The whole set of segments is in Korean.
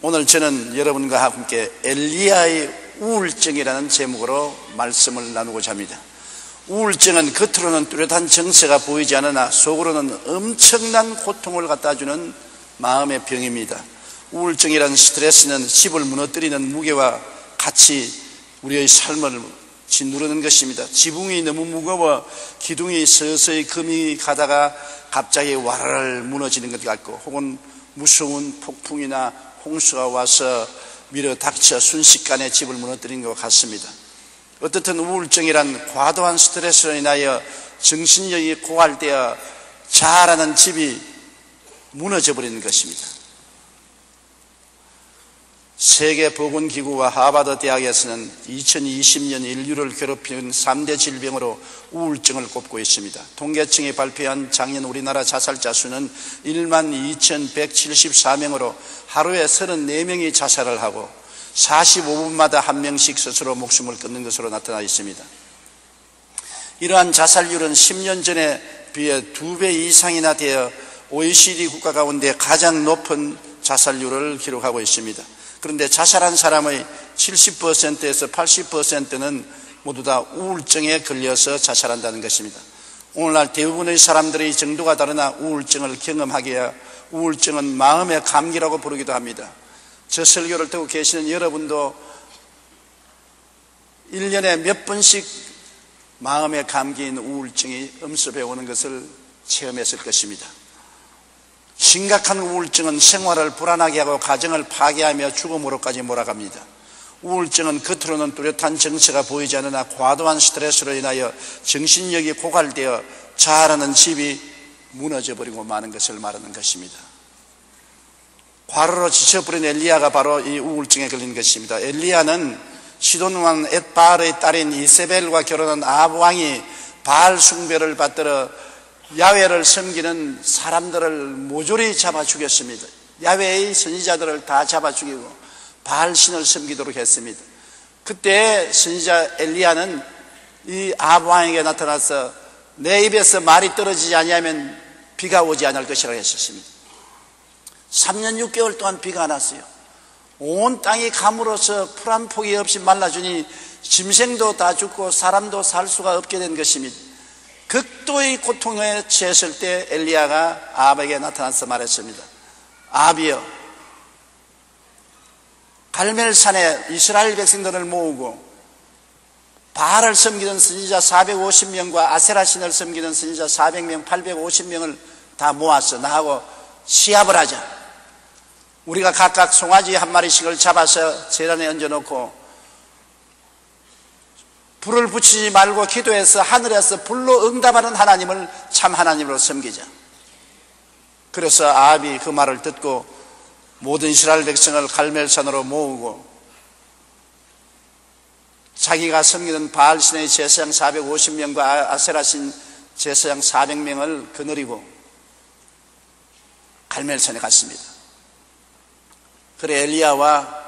오늘 저는 여러분과 함께 엘리야의 우울증이라는 제목으로 말씀을 나누고자 합니다. 우울증은 겉으로는 뚜렷한 정세가 보이지 않으나 속으로는 엄청난 고통을 갖다주는 마음의 병입니다. 우울증이라는 스트레스는 집을 무너뜨리는 무게와 같이 우리의 삶을 짓누르는 것입니다. 지붕이 너무 무거워 기둥이 서서히 금이 가다가 갑자기 와르르 무너지는 것 같고, 혹은 무서운 폭풍이나 홍수가 와서 밀어 닥쳐 순식간에 집을 무너뜨린 것 같습니다. 어떻든 우울증이란 과도한 스트레스로 인하여 정신력이 고갈되어 자라는 집이 무너져 버리는 것입니다. 세계보건기구와 하버드 대학에서는 2020년 인류를 괴롭히는 3대 질병으로 우울증을 꼽고 있습니다. 통계청이 발표한 작년 우리나라 자살자 수는 12,174명으로 하루에 34명이 자살을 하고 45분마다 한 명씩 스스로 목숨을 끊는 것으로 나타나 있습니다. 이러한 자살률은 10년 전에 비해 2배 이상이나 되어 OECD 국가 가운데 가장 높은 자살률을 기록하고 있습니다. 그런데 자살한 사람의 70%에서 80%는 모두 다 우울증에 걸려서 자살한다는 것입니다. 오늘날 대부분의 사람들의 정도가 다르나 우울증을 경험하기에 우울증은 마음의 감기라고 부르기도 합니다. 저 설교를 듣고 계시는 여러분도 1년에 몇 번씩 마음의 감기인 우울증이 엄습해 오는 것을 체험했을 것입니다. 심각한 우울증은 생활을 불안하게 하고 가정을 파괴하며 죽음으로까지 몰아갑니다. 우울증은 겉으로는 뚜렷한 정세가 보이지 않으나 과도한 스트레스로 인하여 정신력이 고갈되어 자라는 집이 무너져버리고 마는 것을 말하는 것입니다. 과로로 지쳐버린 엘리야가 바로 이 우울증에 걸린 것입니다. 엘리야는 시돈왕 엣바알의 딸인 이세벨과 결혼한 아합 왕이 바알 숭배를 받들어 야훼를 섬기는 사람들을 모조리 잡아 죽였습니다. 야훼의 선지자들을 다 잡아 죽이고 바알 신을 섬기도록 했습니다. 그때 선지자 엘리야는 이 아합 왕에게 나타나서 내 입에서 말이 떨어지지 아니하면 비가 오지 않을 것이라고 했었습니다. 3년 6개월 동안 비가 안 왔어요. 온 땅이 가물어서 풀 한 폭이 없이 말라주니 짐승도 다 죽고 사람도 살 수가 없게 된 것입니다. 극도의 고통에 처했을 때 엘리야가 아합에게 나타나서 말했습니다. 아합이여, 갈멜산에 이스라엘 백성들을 모으고 바알을 섬기던 선지자 450명과 아세라 신을 섬기던 선지자 400명, 850명을 다 모았어. 나하고 시합을 하자. 우리가 각각 송아지 한 마리씩을 잡아서 제단에 얹어놓고 불을 붙이지 말고 기도해서 하늘에서 불로 응답하는 하나님을 참 하나님으로 섬기자. 그래서 아합이 그 말을 듣고 모든 이스라엘 백성을 갈멜산으로 모으고 자기가 섬기는 바알신의 제사장 450명과 아세라신 제사장 400명을 거느리고 갈멜산에 갔습니다. 그래 엘리야와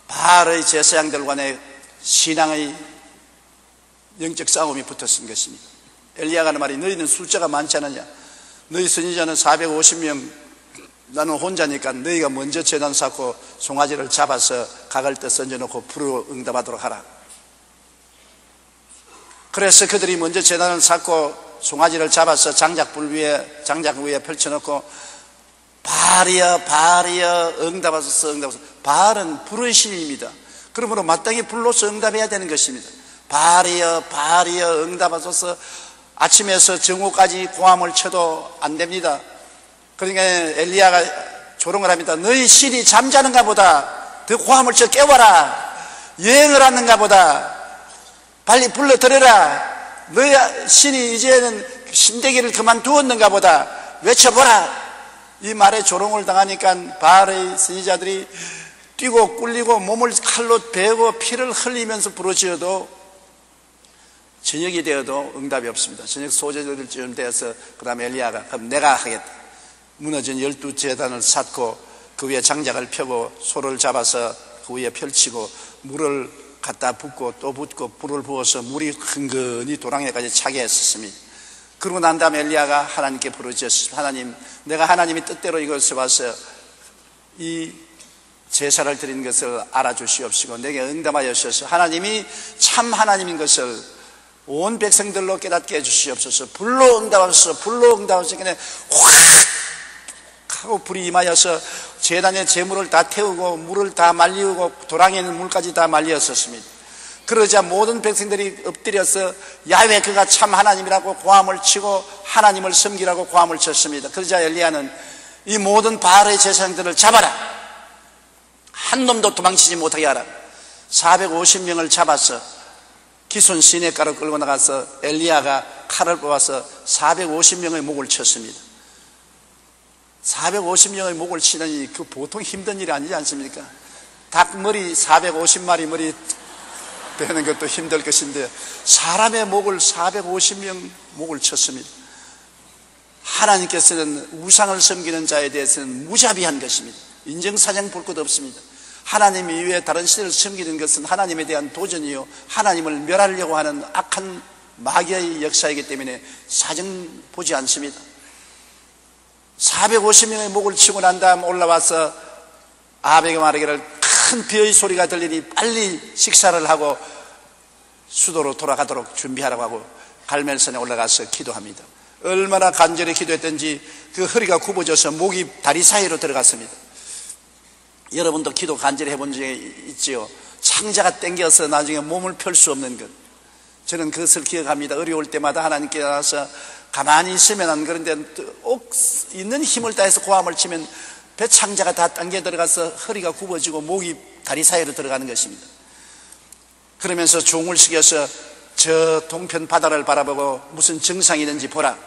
바알의 제사장들 간의 신앙의 영적 싸움이 붙었은 것입니다. 엘리야가 하는 말이, 너희는 숫자가 많지 않느냐? 너희 선지자는 450명, 나는 혼자니까 너희가 먼저 제단 쌓고 송아지를 잡아서 각을 때 던져놓고 불로 응답하도록 하라. 그래서 그들이 먼저 제단을 쌓고 송아지를 잡아서 장작 위에 펼쳐놓고 바알이여 바알이여 응답하소서 응답하소서. 바알은 불의 신입니다. 그러므로 마땅히 불로서 응답해야 되는 것입니다. 바알이여 바알이여 응답하소서. 아침에서 정오까지 고함을 쳐도 안 됩니다. 그러니까 엘리야가 조롱을 합니다. 너희 신이 잠자는가 보다. 더 고함을 쳐 깨워라. 여행을 하는가 보다. 빨리 불러들여라. 너희 신이 이제는 신대기를 그만두었는가 보다. 외쳐보라. 이 말에 조롱을 당하니까 바알의 선지자들이 뛰고 꿀리고 몸을 칼로 베고 피를 흘리면서 부르짖어도 저녁이 되어도 응답이 없습니다. 저녁 소재들 쯤 되어서 그 다음에 엘리야가 그럼 내가 하겠다. 무너진 12제단을 쌓고 그 위에 장작을 펴고 소를 잡아서 그 위에 펼치고 물을 갖다 붓고 또 붓고 불을 부어서 물이 흥건히 도랑에까지 차게 했었습니다. 그러고 난 다음에 엘리야가 하나님께 부르짖었습니다. 하나님, 내가 하나님의 뜻대로 이것을 봐서 이 제사를 드린 것을 알아주시옵시고 내게 응답하여 주셔서 하나님이 참 하나님인 것을 온 백성들로 깨닫게 해주시옵소서. 불로 응답하셔서 불로 응답하셔서 그냥 확 하고 불이 임하여서 제단의 제물을 다 태우고 물을 다 말리우고 도랑에 있는 물까지 다 말리었었습니다. 그러자 모든 백성들이 엎드려서 야훼 그가 참 하나님이라고 고함을 치고 하나님을 섬기라고 고함을 쳤습니다. 그러자 엘리야는 이 모든 바알의 제사장들을 잡아라, 한 놈도 도망치지 못하게 하라. 450명을 잡아서 기손 시내가로 끌고 나가서 엘리야가 칼을 뽑아서 450명의 목을 쳤습니다. 450명의 목을 치느니 그 보통 힘든 일이 아니지 않습니까? 닭 머리 450마리 머리 빼는 것도 힘들 것인데 사람의 목을 450명 목을 쳤습니다. 하나님께서는 우상을 섬기는 자에 대해서는 무자비한 것입니다. 인정사정 볼 것 없습니다. 하나님 이외에 다른 신을 섬기는 것은 하나님에 대한 도전이요 하나님을 멸하려고 하는 악한 마귀의 역사이기 때문에 사정 보지 않습니다. 450명의 목을 치고 난 다음 올라와서 아합에게 말하기를 큰 비의 소리가 들리니 빨리 식사를 하고 수도로 돌아가도록 준비하라고 하고 갈멜산에 올라가서 기도합니다. 얼마나 간절히 기도했던지 그 허리가 굽어져서 목이 다리 사이로 들어갔습니다. 여러분도 기도 간절히 해본 적이 있지요. 창자가 땡겨서 나중에 몸을 펼 수 없는 것. 저는 그것을 기억합니다. 어려울 때마다 하나님께 나와서 가만히 있으면 안 그런데 있는 힘을 다해서 고함을 치면 배 창자가 다 당겨 들어가서 허리가 굽어지고 목이 다리 사이로 들어가는 것입니다. 그러면서 종을 시켜서 저 동편 바다를 바라보고 무슨 증상이 있는지 보라.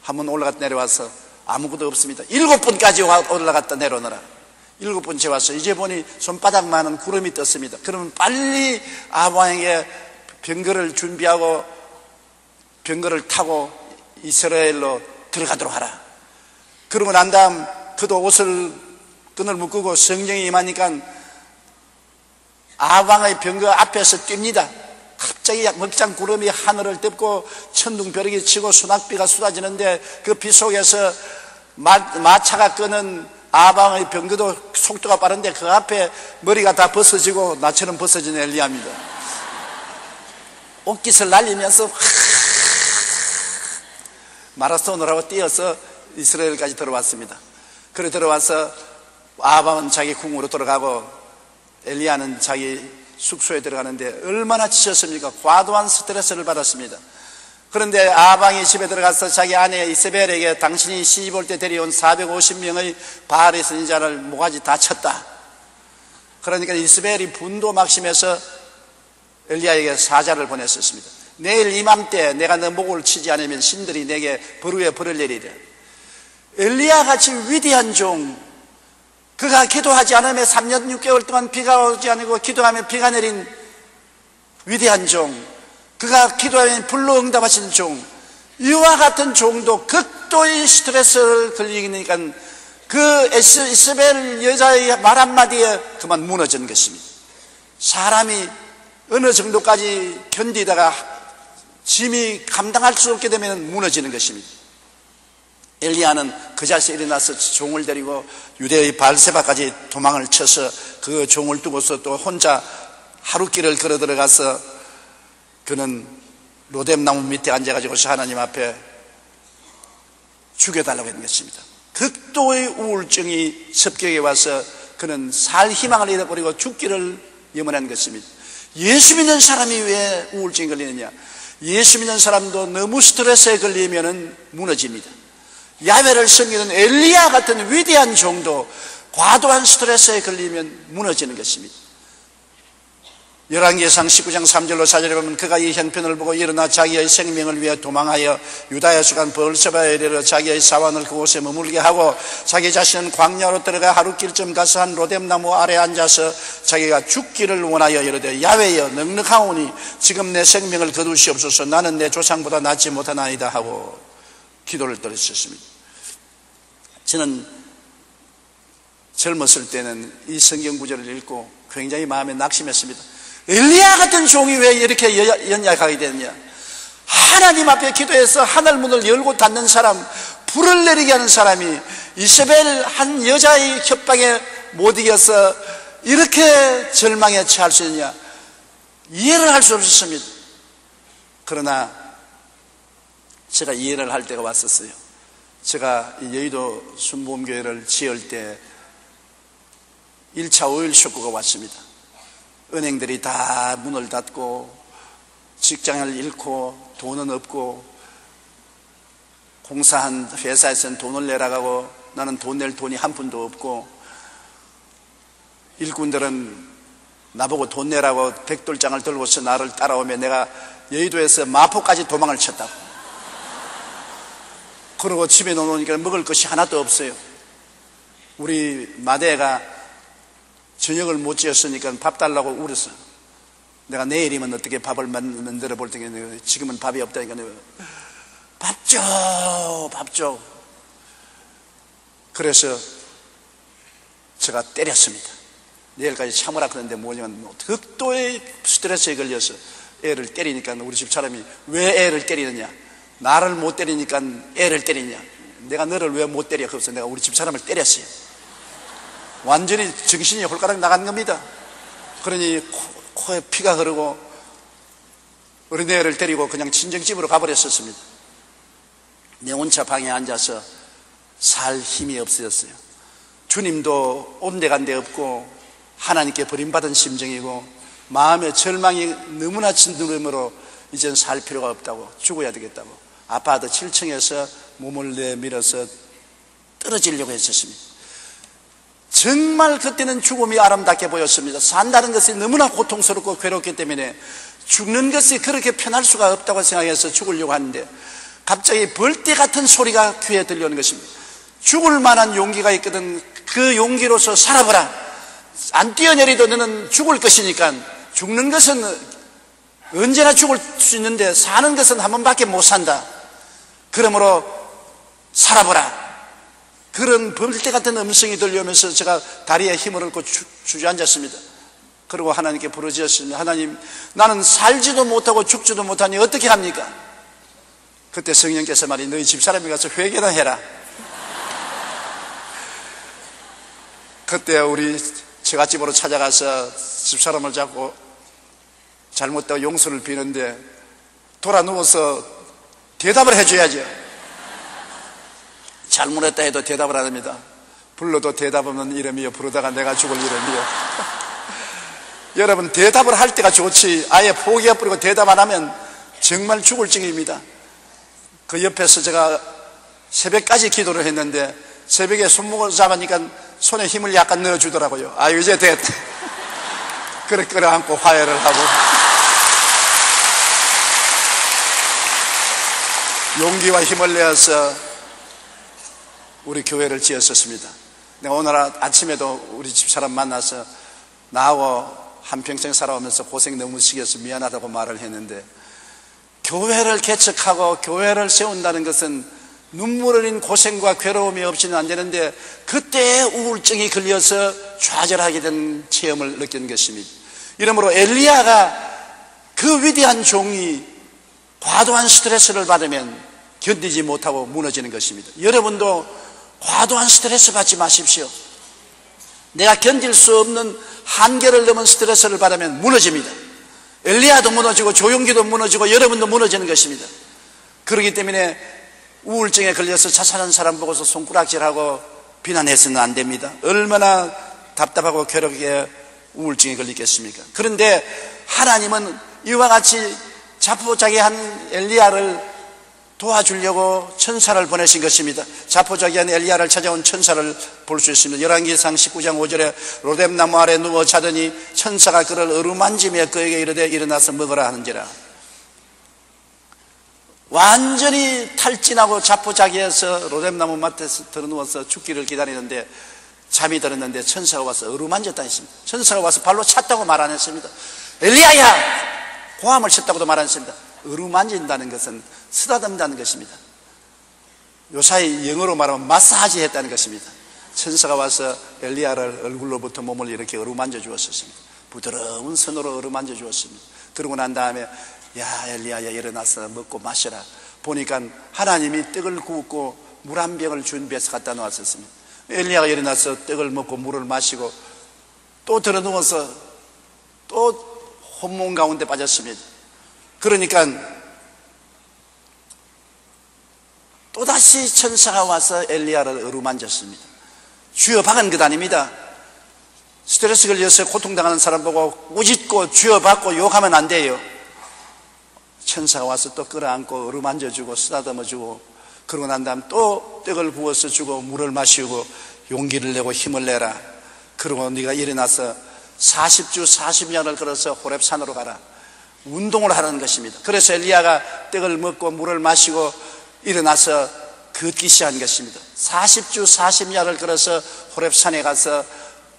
한번 올라갔다 내려와서 아무것도 없습니다. 7번까지 올라갔다 내려오너라. 7번째 와서 이제 보니 손바닥만한 구름이 떴습니다. 그러면 빨리 아합왕에게 병거를 준비하고 병거를 타고 이스라엘로 들어가도록 하라. 그러고 난 다음 그도 옷을 끈을 묶고 성령이 임하니까 아합왕의 병거 앞에서 뜁니다. 갑자기 먹장 구름이 하늘을 덮고 천둥벼락이 치고 소낙비가 쏟아지는데 그 비 속에서 마차가 끄는 아합왕의 병거도 속도가 빠른데 그 앞에 머리가 다 벗어지고 나처럼 벗어진 엘리야입니다. 옷깃을 날리면서 마라톤을 하고 뛰어서 이스라엘까지 들어왔습니다. 그래 들어와서 아합왕은 자기 궁으로 돌아가고 엘리야는 자기 숙소에 들어가는데 얼마나 지쳤습니까? 과도한 스트레스를 받았습니다. 그런데 아합왕이 집에 들어가서 자기 아내 이세벨에게 당신이 시집 올 때 데려온 450명의 바알의 선지자를 모가지 다 쳤다. 그러니까 이세벨이 분도 막심해서 엘리야에게 사자를 보냈었습니다. 내일 이맘때 내가 너 목을 치지 않으면 신들이 내게 벌 위에 벌을 내리리라. 엘리야같이 위대한 종, 그가 기도하지 않으면 3년 6개월 동안 비가 오지 않고 기도하면 비가 내린 위대한 종, 그가 기도하면 불로 응답하신 종, 이와 같은 종도 극도의 스트레스를 걸리니까 그 이스벨 여자의 말 한마디에 그만 무너진 것입니다. 사람이 어느 정도까지 견디다가 짐이 감당할 수 없게 되면 무너지는 것입니다. 엘리야는 그 자리에서 일어나서 종을 데리고 유대의 바알세바까지 도망을 쳐서 그 종을 두고서 또 혼자 하루길을 걸어 들어가서 그는 로뎀나무 밑에 앉아가지고서 하나님 앞에 죽여달라고 했는 것입니다. 극도의 우울증이 습격에 와서 그는 살 희망을 잃어버리고 죽기를 염원한 것입니다. 예수 믿는 사람이 왜 우울증이 걸리느냐? 예수 믿는 사람도 너무 스트레스에 걸리면 무너집니다. 야훼를 섬기는 엘리야 같은 위대한 종도 과도한 스트레스에 걸리면 무너지는 것입니다. 열왕기상 19장 3절로 4절에 보면 그가 이 형편을 보고 일어나 자기의 생명을 위해 도망하여 유다에 속한 브엘세바에 이르러 자기의 사원을 그곳에 머물게 하고 자기 자신은 광야로 들어가 하루길쯤 가서 한 로뎀나무 아래 앉아서 자기가 죽기를 원하여 이르되 야훼여 넉넉하오니 지금 내 생명을 거두시옵소서. 나는 내 조상보다 낫지 못하나이다 하고 기도를 드렸습니다. 저는 젊었을 때는 이 성경 구절을 읽고 굉장히 마음에 낙심했습니다. 엘리야 같은 종이 왜 이렇게 연약하게 됐냐? 하나님 앞에 기도해서 하늘 문을 열고 닫는 사람, 불을 내리게 하는 사람이 이세벨 한 여자의 협박에 못 이겨서 이렇게 절망에 처할 수 있느냐, 이해를 할 수 없었습니다. 그러나 제가 이해를 할 때가 왔었어요. 제가 여의도 순복음교회를 지을 때 1차 오일 쇼크가 왔습니다. 은행들이 다 문을 닫고 직장을 잃고 돈은 없고 공사한 회사에서는 돈을 내라고 하고 나는 돈 낼 돈이 한 푼도 없고 일꾼들은 나보고 돈 내라고 백돌장을 들고서 나를 따라오며 내가 여의도에서 마포까지 도망을 쳤다고. 그러고 집에 놓으니까 먹을 것이 하나도 없어요. 우리 마대가 저녁을 못 지었으니까 밥 달라고 울었어. 내가 내일이면 어떻게 밥을 만들어 볼 텐데 지금은 밥이 없다니까 밥 줘, 밥 줘. 그래서 제가 때렸습니다. 내일까지 참으라 그러는데 뭐냐면 극도의 스트레스에 걸려서 애를 때리니까 우리 집 사람이 왜 애를 때리느냐, 나를 못 때리니까 애를 때리냐, 내가 너를 왜 못 때려? 그래서 내가 우리 집 사람을 때렸어요. 완전히 정신이 홀가락 나간 겁니다. 그러니 코에 피가 흐르고 어린애를 데리고 그냥 친정집으로 가버렸었습니다. 내 혼자 방에 앉아서 살 힘이 없어졌어요. 주님도 온데간데 없고 하나님께 버림받은 심정이고 마음의 절망이 너무나 진두름으로 이젠 살 필요가 없다고, 죽어야 되겠다고 아파트 7층에서 몸을 내밀어서 떨어지려고 했었습니다. 정말 그때는 죽음이 아름답게 보였습니다. 산다는 것이 너무나 고통스럽고 괴롭기 때문에 죽는 것이 그렇게 편할 수가 없다고 생각해서 죽으려고 하는데 갑자기 벌떼 같은 소리가 귀에 들려오는 것입니다. 죽을 만한 용기가 있거든. 그 용기로서 살아보라. 안 뛰어내리도 너는 죽을 것이니까. 죽는 것은 언제나 죽을 수 있는데 사는 것은 한 번밖에 못 산다. 그러므로 살아보라. 그런 벌떼 같은 음성이 들려오면서 제가 다리에 힘을 얻고 주저앉았습니다. 그리고 하나님께 부르짖었습니다. 하나님, 나는 살지도 못하고 죽지도 못하니 어떻게 합니까? 그때 성령께서 말이 너희 집사람이 가서 회개나 해라. 그때 우리 처갓집으로 찾아가서 집사람을 잡고 잘못되고 용서를 비는데 돌아 누워서 대답을 해줘야죠. 잘못했다 해도 대답을 안 합니다. 불러도 대답 없는 이름이요, 부르다가 내가 죽을 이름이요. 여러분, 대답을 할 때가 좋지 아예 포기해버리고 대답 안 하면 정말 죽을 징입니다. 그 옆에서 제가 새벽까지 기도를 했는데 새벽에 손목을 잡으니까 손에 힘을 약간 넣어주더라고요. 아, 이제 됐다. 그래 끌어안고 화해를 하고 용기와 힘을 내어서 우리 교회를 지었었습니다. 내가 오늘 아침에도 우리 집사람 만나서 나하고 한평생 살아오면서 고생 너무 시켜서 미안하다고 말을 했는데, 교회를 개척하고 교회를 세운다는 것은 눈물 흘린 고생과 괴로움이 없이는 안 되는데 그때 우울증이 걸려서 좌절하게 된 체험을 느낀 것입니다. 이러므로 엘리야가 그 위대한 종이 과도한 스트레스를 받으면 견디지 못하고 무너지는 것입니다. 여러분도 과도한 스트레스 받지 마십시오. 내가 견딜 수 없는 한계를 넘은 스트레스를 받으면 무너집니다. 엘리야도 무너지고 조용기도 무너지고 여러분도 무너지는 것입니다. 그렇기 때문에 우울증에 걸려서 자살한 사람 보고서 손가락질하고 비난해서는 안 됩니다. 얼마나 답답하고 괴롭게 우울증에 걸리겠습니까? 그런데 하나님은 이와 같이 자포자기한 엘리야를 도와주려고 천사를 보내신 것입니다. 자포자기한 엘리야를 찾아온 천사를 볼 수 있습니다. 열왕기상 19장 5절에 로뎀나무 아래 누워 자더니 천사가 그를 어루만지며 그에게 이르되 일어나서 먹으라 하는지라. 완전히 탈진하고 자포자기해서 로뎀나무 맡에서 들어누워서 죽기를 기다리는데 잠이 들었는데 천사가 와서 어루만졌다 했습니다. 천사가 와서 발로 찼다고 말 안 했습니다. 엘리야야! 고함을 쳤다고도 말 안 했습니다. 어루만진다는 것은 쓰다듬다는 것입니다. 요사이 영어로 말하면 마사지 했다는 것입니다. 천사가 와서 엘리야를 얼굴로부터 몸을 이렇게 어루만져 주었습니다. 부드러운 손으로 어루만져 주었습니다. 그러고 난 다음에 야 엘리야야 일어나서 먹고 마셔라. 보니까 하나님이 떡을 굽고 물 한 병을 준비해서 갖다 놓았었습니다. 엘리야가 일어나서 떡을 먹고 물을 마시고 또 들어 누워서 또 혼몽 가운데 빠졌습니다. 그러니까 또다시 천사가 와서 엘리야를 어루만졌습니다. 주여 박은 것 아닙니다. 스트레스 걸려서 고통당하는 사람 보고 꾸짖고 주여 받고 욕하면 안 돼요. 천사가 와서 또 끌어안고 어루만져주고 쓰다듬어주고 그러고 난 다음 또 떡을 구워서 주고 물을 마시고 용기를 내고 힘을 내라. 그러고 네가 일어나서 40주 40년을 걸어서 호렙산으로 가라. 운동을 하라는 것입니다. 그래서 엘리야가 떡을 먹고 물을 마시고 일어나서 걷기 시작한 것입니다. 40주 40년을 걸어서 호렙산에 가서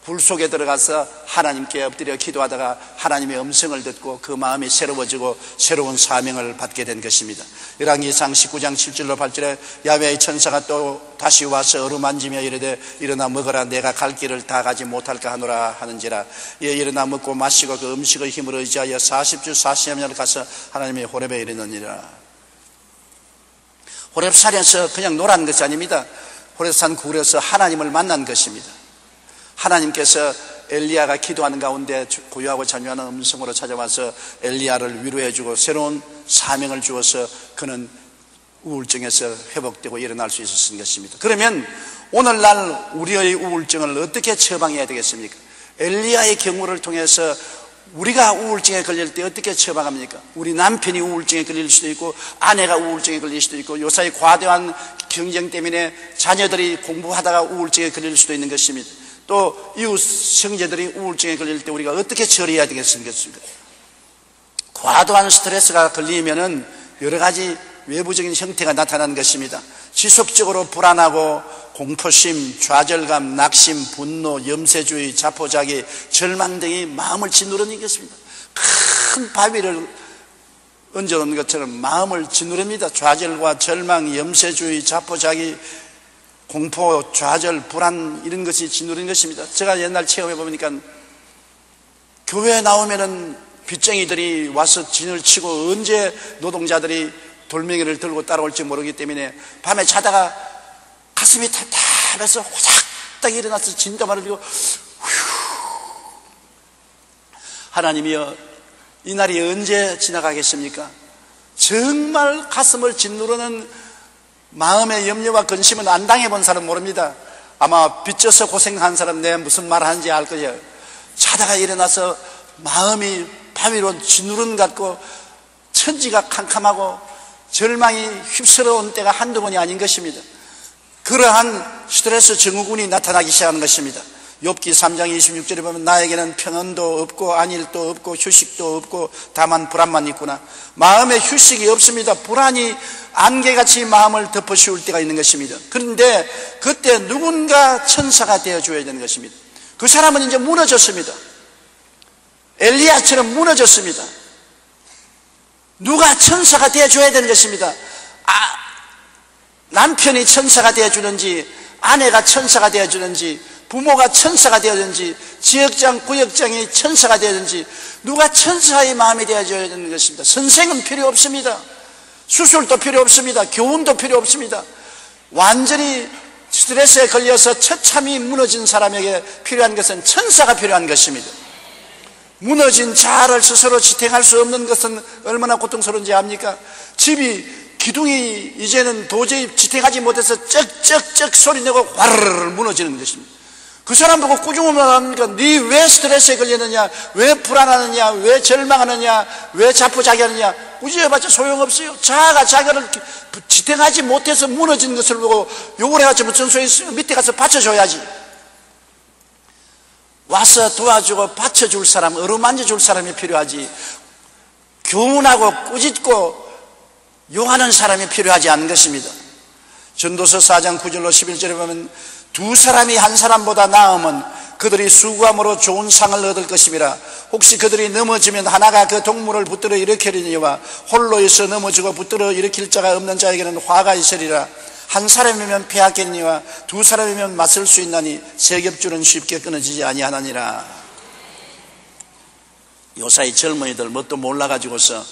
불 속에 들어가서 하나님께 엎드려 기도하다가 하나님의 음성을 듣고 그 마음이 새로워지고 새로운 사명을 받게 된 것입니다. 열왕기상 19장 7절로 8절에 야훼의 천사가 또 다시 와서 어루만지며 이르되 일어나 먹어라. 내가 갈 길을 다 가지 못할까 하노라 하는지라. 예, 일어나 먹고 마시고 그 음식의 힘을 의지하여 40주 40년을 가서 하나님의 호렙에 이르느니라. 호렙산에서 그냥 놀한 것이 아닙니다. 호렙산 구울에서 하나님을 만난 것입니다. 하나님께서 엘리야가 기도하는 가운데 고요하고 잔유하는 음성으로 찾아와서 엘리야를 위로해주고 새로운 사명을 주어서 그는 우울증에서 회복되고 일어날 수 있었던 것입니다. 그러면 오늘날 우리의 우울증을 어떻게 처방해야 되겠습니까? 엘리야의 경우를 통해서 우리가 우울증에 걸릴 때 어떻게 처방합니까? 우리 남편이 우울증에 걸릴 수도 있고 아내가 우울증에 걸릴 수도 있고 요사이 과도한 경쟁 때문에 자녀들이 공부하다가 우울증에 걸릴 수도 있는 것입니다. 또 이웃 형제들이 우울증에 걸릴 때 우리가 어떻게 처리해야 되겠습니까? 과도한 스트레스가 걸리면은 여러 가지 외부적인 형태가 나타나는 것입니다. 지속적으로 불안하고 공포심, 좌절감, 낙심, 분노, 염세주의, 자포자기, 절망 등이 마음을 짓누르는 것입니다. 큰 바위를 얹어놓은 것처럼 마음을 짓누릅니다. 좌절과 절망, 염세주의, 자포자기, 공포, 좌절, 불안 이런 것이 짓누르는 것입니다. 제가 옛날 체험해 보니까 교회에 나오면은 빚쟁이들이 와서 진을 치고 언제 노동자들이 돌멩이를 들고 따라올지 모르기 때문에 밤에 자다가 가슴이 답답해서 호작딱 일어나서 진땀을 흘리고 하나님이여 이 날이 언제 지나가겠습니까? 정말 가슴을 짓누르는 마음의 염려와 근심은 안 당해본 사람 모릅니다. 아마 빚져서 고생한 사람 내가 무슨 말 하는지 알 거예요. 자다가 일어나서 마음이 바위로 짓누른 것 같고 천지가 캄캄하고 절망이 휩쓸어온 때가 한두 번이 아닌 것입니다. 그러한 스트레스 증후군이 나타나기 시작하는 것입니다. 욥기 3장 26절에 보면 나에게는 평안도 없고 안일도 없고 휴식도 없고 다만 불안만 있구나. 마음에 휴식이 없습니다. 불안이 안개같이 마음을 덮어씌울 때가 있는 것입니다. 그런데 그때 누군가 천사가 되어줘야 되는 것입니다. 그 사람은 이제 무너졌습니다. 엘리야처럼 무너졌습니다. 누가 천사가 되어줘야 되는 것입니다. 남편이 천사가 되어주는지 아내가 천사가 되어주는지 부모가 천사가 되어주는지 지역장 구역장이 천사가 되어주는지 누가 천사의 마음이 되어줘야 되는 것입니다. 선생은 필요 없습니다. 수술도 필요 없습니다. 교훈도 필요 없습니다. 완전히 스트레스에 걸려서 처참히 무너진 사람에게 필요한 것은 천사가 필요한 것입니다. 무너진 자아를 스스로 지탱할 수 없는 것은 얼마나 고통스러운지 압니까? 집이 기둥이 이제는 도저히 지탱하지 못해서 쩍쩍쩍 소리내고 화르르 무너지는 것입니다. 그 사람 보고 꾸중하면 합니까? 네 왜 스트레스에 걸리느냐? 왜 불안하느냐? 왜 절망하느냐? 왜 자포자기하느냐? 꾸짖어봤자 소용없어요. 자아가 자기를 지탱하지 못해서 무너진 것을 보고 욕을 해가지고 무슨 소리 있어요? 밑에 가서 받쳐줘야지. 와서 도와주고 받쳐줄 사람, 어루만져줄 사람이 필요하지. 교훈하고 꾸짖고 용하는 사람이 필요하지 않은 것입니다. 전도서 4장 9절로 11절에 보면 두 사람이 한 사람보다 나으면 그들이 수고함으로 좋은 상을 얻을 것임이라. 혹시 그들이 넘어지면 하나가 그 동물을 붙들어 일으키려니와 홀로 있어 넘어지고 붙들어 일으킬 자가 없는 자에게는 화가 있으리라. 한 사람이면 패하겠니와 두 사람이면 맞설 수 있나니 세 겹줄은 쉽게 끊어지지 아니하나니라. 요사이 젊은이들 뭣도 몰라가지고서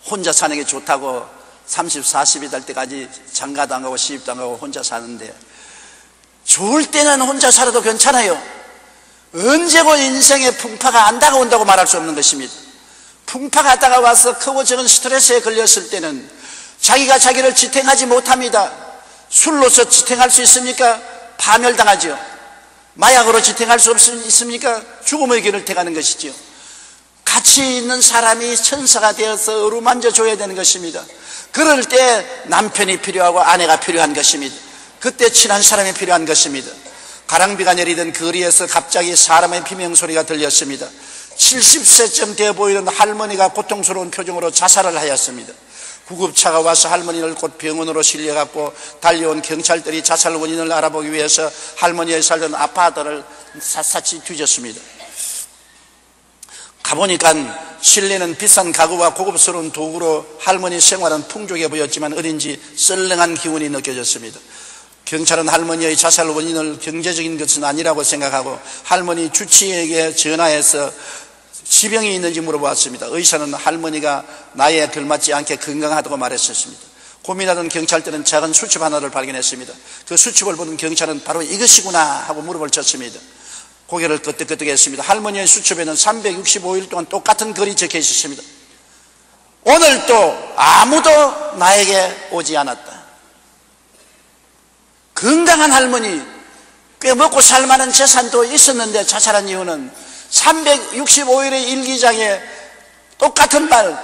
혼자 사는 게 좋다고 30, 40이 될 때까지 장가도 안 가고 시집도 안 가고 혼자 사는데, 좋을 때는 혼자 살아도 괜찮아요. 언제고 인생의 풍파가 안 다가온다고 말할 수 없는 것입니다. 풍파가 다가와서 크고 작은 스트레스에 걸렸을 때는 자기가 자기를 지탱하지 못합니다. 술로서 지탱할 수 있습니까? 파멸당하죠. 마약으로 지탱할 수 있습니까? 죽음의 길을 택하는 것이죠. 가치 있는 사람이 천사가 되어서 어루만져 줘야 되는 것입니다. 그럴 때 남편이 필요하고 아내가 필요한 것입니다. 그때 친한 사람이 필요한 것입니다. 가랑비가 내리던 거리에서 갑자기 사람의 비명소리가 들렸습니다. 70세쯤 되어 보이는 할머니가 고통스러운 표정으로 자살을 하였습니다. 구급차가 와서 할머니를 곧 병원으로 실려갔고, 달려온 경찰들이 자살 원인을 알아보기 위해서 할머니의 살던 아파트를 샅샅이 뒤졌습니다. 가보니까 실내는 비싼 가구와 고급스러운 도구로 할머니 생활은 풍족해 보였지만 어딘지 썰렁한 기운이 느껴졌습니다. 경찰은 할머니의 자살 원인을 경제적인 것은 아니라고 생각하고 할머니 주치의에게 전화해서 지병이 있는지 물어보았습니다. 의사는 할머니가 나이에 걸맞지 않게 건강하다고 말했었습니다. 고민하던 경찰들은 작은 수첩 하나를 발견했습니다. 그 수첩을 보는 경찰은 바로 이것이구나 하고 무릎을 쳤습니다. 고개를 끄덕끄덕했습니다. 할머니의 수첩에는 365일 동안 똑같은 글이 적혀 있었습니다. 오늘도 아무도 나에게 오지 않았다. 건강한 할머니, 꽤 먹고 살만한 재산도 있었는데 자살한 이유는 365일의 일기장에 똑같은 말,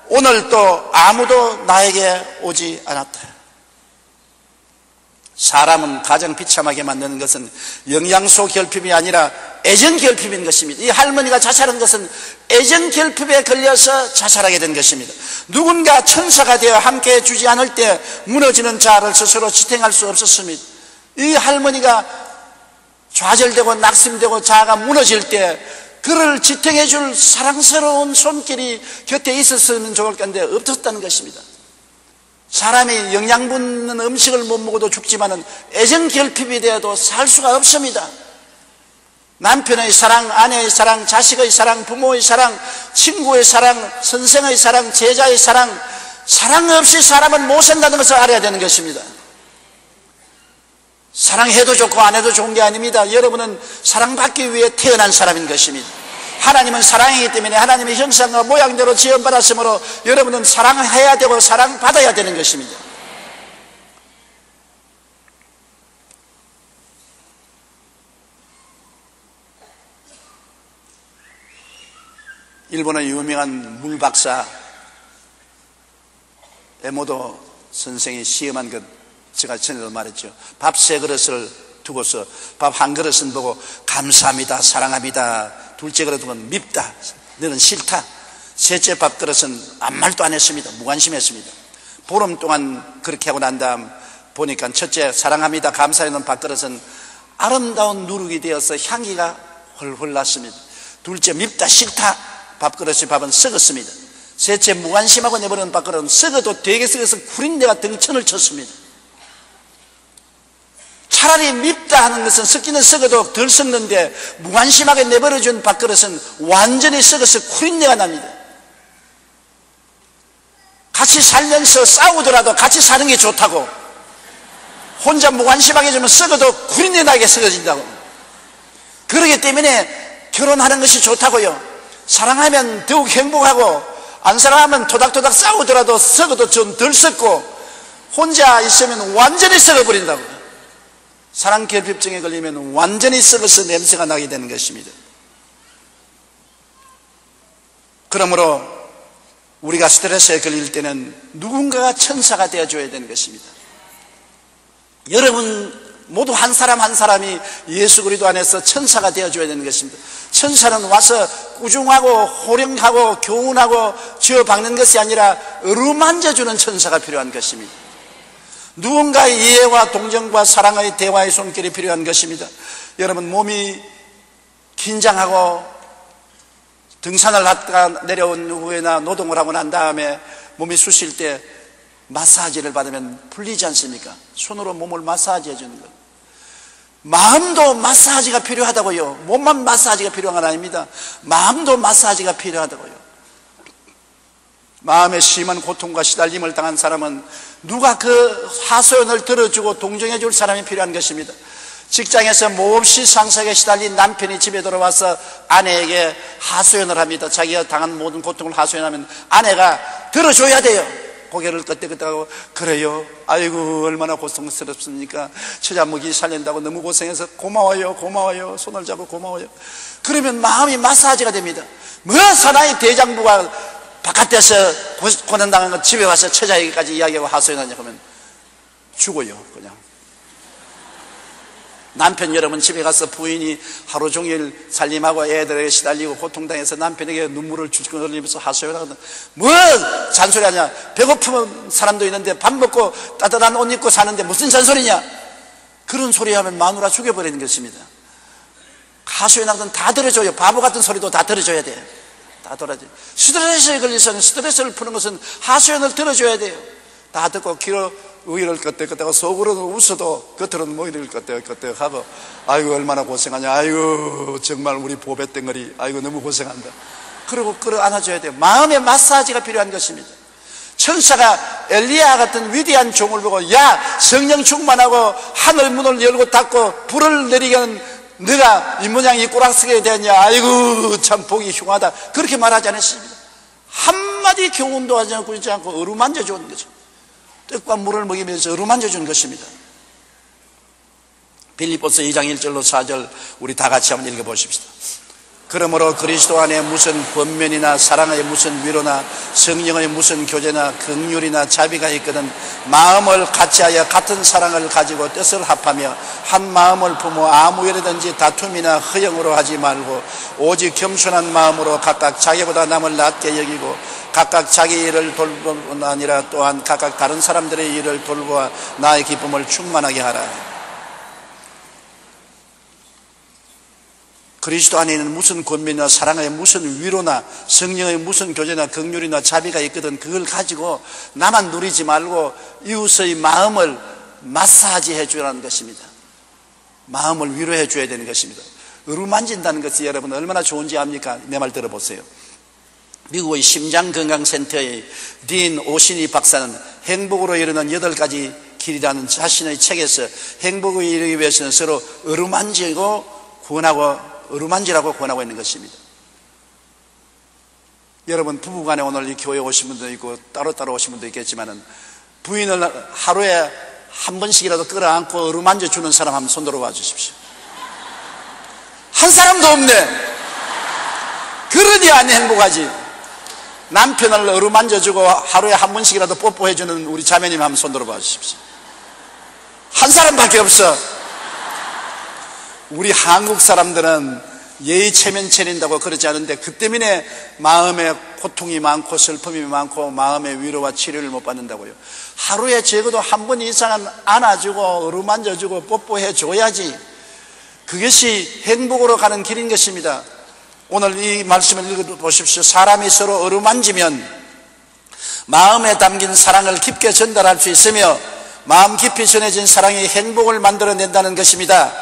오늘도 아무도 나에게 오지 않았다. 사람은 가장 비참하게 만드는 것은 영양소 결핍이 아니라 애정 결핍인 것입니다. 이 할머니가 자살한 것은 애정 결핍에 걸려서 자살하게 된 것입니다. 누군가 천사가 되어 함께해 주지 않을 때 무너지는 자아를 스스로 지탱할 수 없었습니다. 이 할머니가 좌절되고 낙심되고 자아가 무너질 때 그를 지탱해 줄 사랑스러운 손길이 곁에 있었으면 좋을 건데 없었다는 것입니다. 사람이 영양 붙는 음식을 못 먹어도 죽지만은 애정 결핍이 되어도 살 수가 없습니다. 남편의 사랑, 아내의 사랑, 자식의 사랑, 부모의 사랑, 친구의 사랑, 선생의 사랑, 제자의 사랑, 사랑 없이 사람은 못 산다는 것을 알아야 되는 것입니다. 사랑해도 좋고 안 해도 좋은 게 아닙니다. 여러분은 사랑받기 위해 태어난 사람인 것입니다. 하나님은 사랑이기 때문에 하나님의 형상과 모양대로 지음받았으므로 여러분은 사랑해야 되고 사랑받아야 되는 것입니다. 일본의 유명한 물박사 에모도 선생이 시험한 것 제가 전에도 말했죠. 밥 3그릇을 두고서 밥 1그릇은 보고 감사합니다, 사랑합니다. 둘째 그릇은 밉다, 너는 싫다. 셋째 밥그릇은 아무 말도 안 했습니다. 무관심했습니다. 보름 동안 그렇게 하고 난 다음 보니까 첫째 사랑합니다, 감사해는 밥그릇은 아름다운 누룩이 되어서 향기가 훨훨 났습니다. 둘째 밉다, 싫다 밥그릇의 밥은 썩었습니다. 셋째 무관심하고 내버리는 밥그릇은 썩어도 되게 썩어서 구린내가 등천을 쳤습니다. 차라리 밉다 하는 것은 썩기는 썩어도 덜 썩는데 무관심하게 내버려준 밥그릇은 완전히 썩어서 구린내가 납니다. 같이 살면서 싸우더라도 같이 사는 게 좋다고, 혼자 무관심하게 주면 썩어도 구린내 나게 썩어진다고. 그러기 때문에 결혼하는 것이 좋다고요. 사랑하면 더욱 행복하고 안 사랑하면 토닥토닥 싸우더라도 썩어도 좀 덜 썩고 혼자 있으면 완전히 썩어버린다고. 사랑 결핍증에 걸리면 완전히 썩어서 냄새가 나게 되는 것입니다. 그러므로 우리가 스트레스에 걸릴 때는 누군가가 천사가 되어줘야 되는 것입니다. 여러분 모두 한 사람 한 사람이 예수 그리스도 안에서 천사가 되어줘야 되는 것입니다. 천사는 와서 꾸중하고 호령하고 교훈하고 쥐어박는 것이 아니라 어루만져주는 천사가 필요한 것입니다. 누군가의 이해와 동정과 사랑의 대화의 손길이 필요한 것입니다. 여러분 몸이 긴장하고 등산을 하다가 내려온 후에나 노동을 하고 난 다음에 몸이 쑤실 때 마사지를 받으면 풀리지 않습니까? 손으로 몸을 마사지해 주는 것. 마음도 마사지가 필요하다고요. 몸만 마사지가 필요한 건 아닙니다. 마음도 마사지가 필요하다고요. 마음에 심한 고통과 시달림을 당한 사람은 누가 그 하소연을 들어주고 동정해 줄 사람이 필요한 것입니다. 직장에서 몹시 상사에게 시달린 남편이 집에 들어와서 아내에게 하소연을 합니다. 자기가 당한 모든 고통을 하소연하면 아내가 들어줘야 돼요. 고개를 끄덕끄덕하고, 그래요, 아이고 얼마나 고통스럽습니까? 처자먹이 살린다고 너무 고생해서 고마워요, 고마워요, 손을 잡고 고마워요. 그러면 마음이 마사지가 됩니다. 뭐 사나이 대장부가 바깥에서 고난당한 거 집에 와서 처자에게까지 이야기하고 하소연하냐 하면 죽어요. 그냥 남편 여러분 집에 가서 부인이 하루 종일 살림하고 애들에게 시달리고 고통당해서 남편에게 눈물을 주고 흘리면서 하소연하거든. 뭐 잔소리하냐? 배고픈 사람도 있는데 밥 먹고 따뜻한 옷 입고 사는데 무슨 잔소리냐? 그런 소리 하면 마누라 죽여버리는 것입니다. 하소연하거든 다 들어줘요. 바보 같은 소리도 다 들어줘야 돼요. 다 들어줘야 돼요. 스트레스에 걸려서는 스트레스를 푸는 것은 하소연을 들어줘야 돼요. 다 듣고 귀로 의를 끄덕끄덕하고 속으로는 웃어도 겉으로는 머리를 끄덕끄덕하고, 아이고 얼마나 고생하냐, 아이고 정말 우리 보배 덩어리, 아이고 너무 고생한다. 그러고 끌어안아줘야 돼요. 마음의 마사지가 필요한 것입니다. 천사가 엘리야 같은 위대한 종을 보고, 야 성령 충만하고 하늘 문을 열고 닫고 불을 내리게는 네가 이 모양이 꼬락서게 되었냐, 아이고 참 보기 흉하다, 그렇게 말하지 않았습니다. 한마디 교훈도 하지 않고 있지 않고 어루만져 주는 거죠. 떡과 물을 먹이면서 어루만져 주는 것입니다. 빌립보서 2장 1절로 4절 우리 다 같이 한번 읽어보십시다. 그러므로 그리스도 안에 무슨 권면이나 사랑의 무슨 위로나 성령의 무슨 교제나 긍휼이나 자비가 있거든 마음을 같이하여 같은 사랑을 가지고 뜻을 합하며 한 마음을 품어 아무 일이든지 다툼이나 허영으로 하지 말고 오직 겸손한 마음으로 각각 자기보다 남을 낮게 여기고 각각 자기 일을 돌볼 뿐 아니라 또한 각각 다른 사람들의 일을 돌보아 나의 기쁨을 충만하게 하라. 그리스도 안에 있는 무슨 권면이나 사랑의 무슨 위로나 성령의 무슨 교제나 긍휼이나 자비가 있거든 그걸 가지고 나만 누리지 말고 이웃의 마음을 마사지해 주라는 것입니다. 마음을 위로해 줘야 되는 것입니다. 어루만진다는 것이 여러분 얼마나 좋은지 압니까? 내 말 들어보세요. 미국의 심장건강센터의 딘 오시니 박사는 행복으로 이르는 8가지 길이라는 자신의 책에서 행복에 이르기 위해서는 서로 어루만지고 어루만지라고 권하고 있는 것입니다. 여러분 부부간에 오늘 이 교회 오신 분도 있고 따로따로 오신 분도 있겠지만은 부인을 하루에 한 번씩이라도 끌어안고 어루만져 주는 사람 한번 손 들어봐 주십시오. 한 사람도 없네. 그러니 안 행복하지. 남편을 어루만져 주고 하루에 한 번씩이라도 뽀뽀해 주는 우리 자매님 한번 손 들어봐 주십시오. 한 사람밖에 없어. 우리 한국 사람들은 예의 체면 차린다고 그러지 않은데 그 때문에 마음에 고통이 많고 슬픔이 많고 마음의 위로와 치료를 못 받는다고요. 하루에 적어도 한 번 이상은 안아주고 어루만져주고 뽀뽀해 줘야지 그것이 행복으로 가는 길인 것입니다. 오늘 이 말씀을 읽어보십시오. 사람이 서로 어루만지면 마음에 담긴 사랑을 깊게 전달할 수 있으며 마음 깊이 전해진 사랑이 행복을 만들어낸다는 것입니다.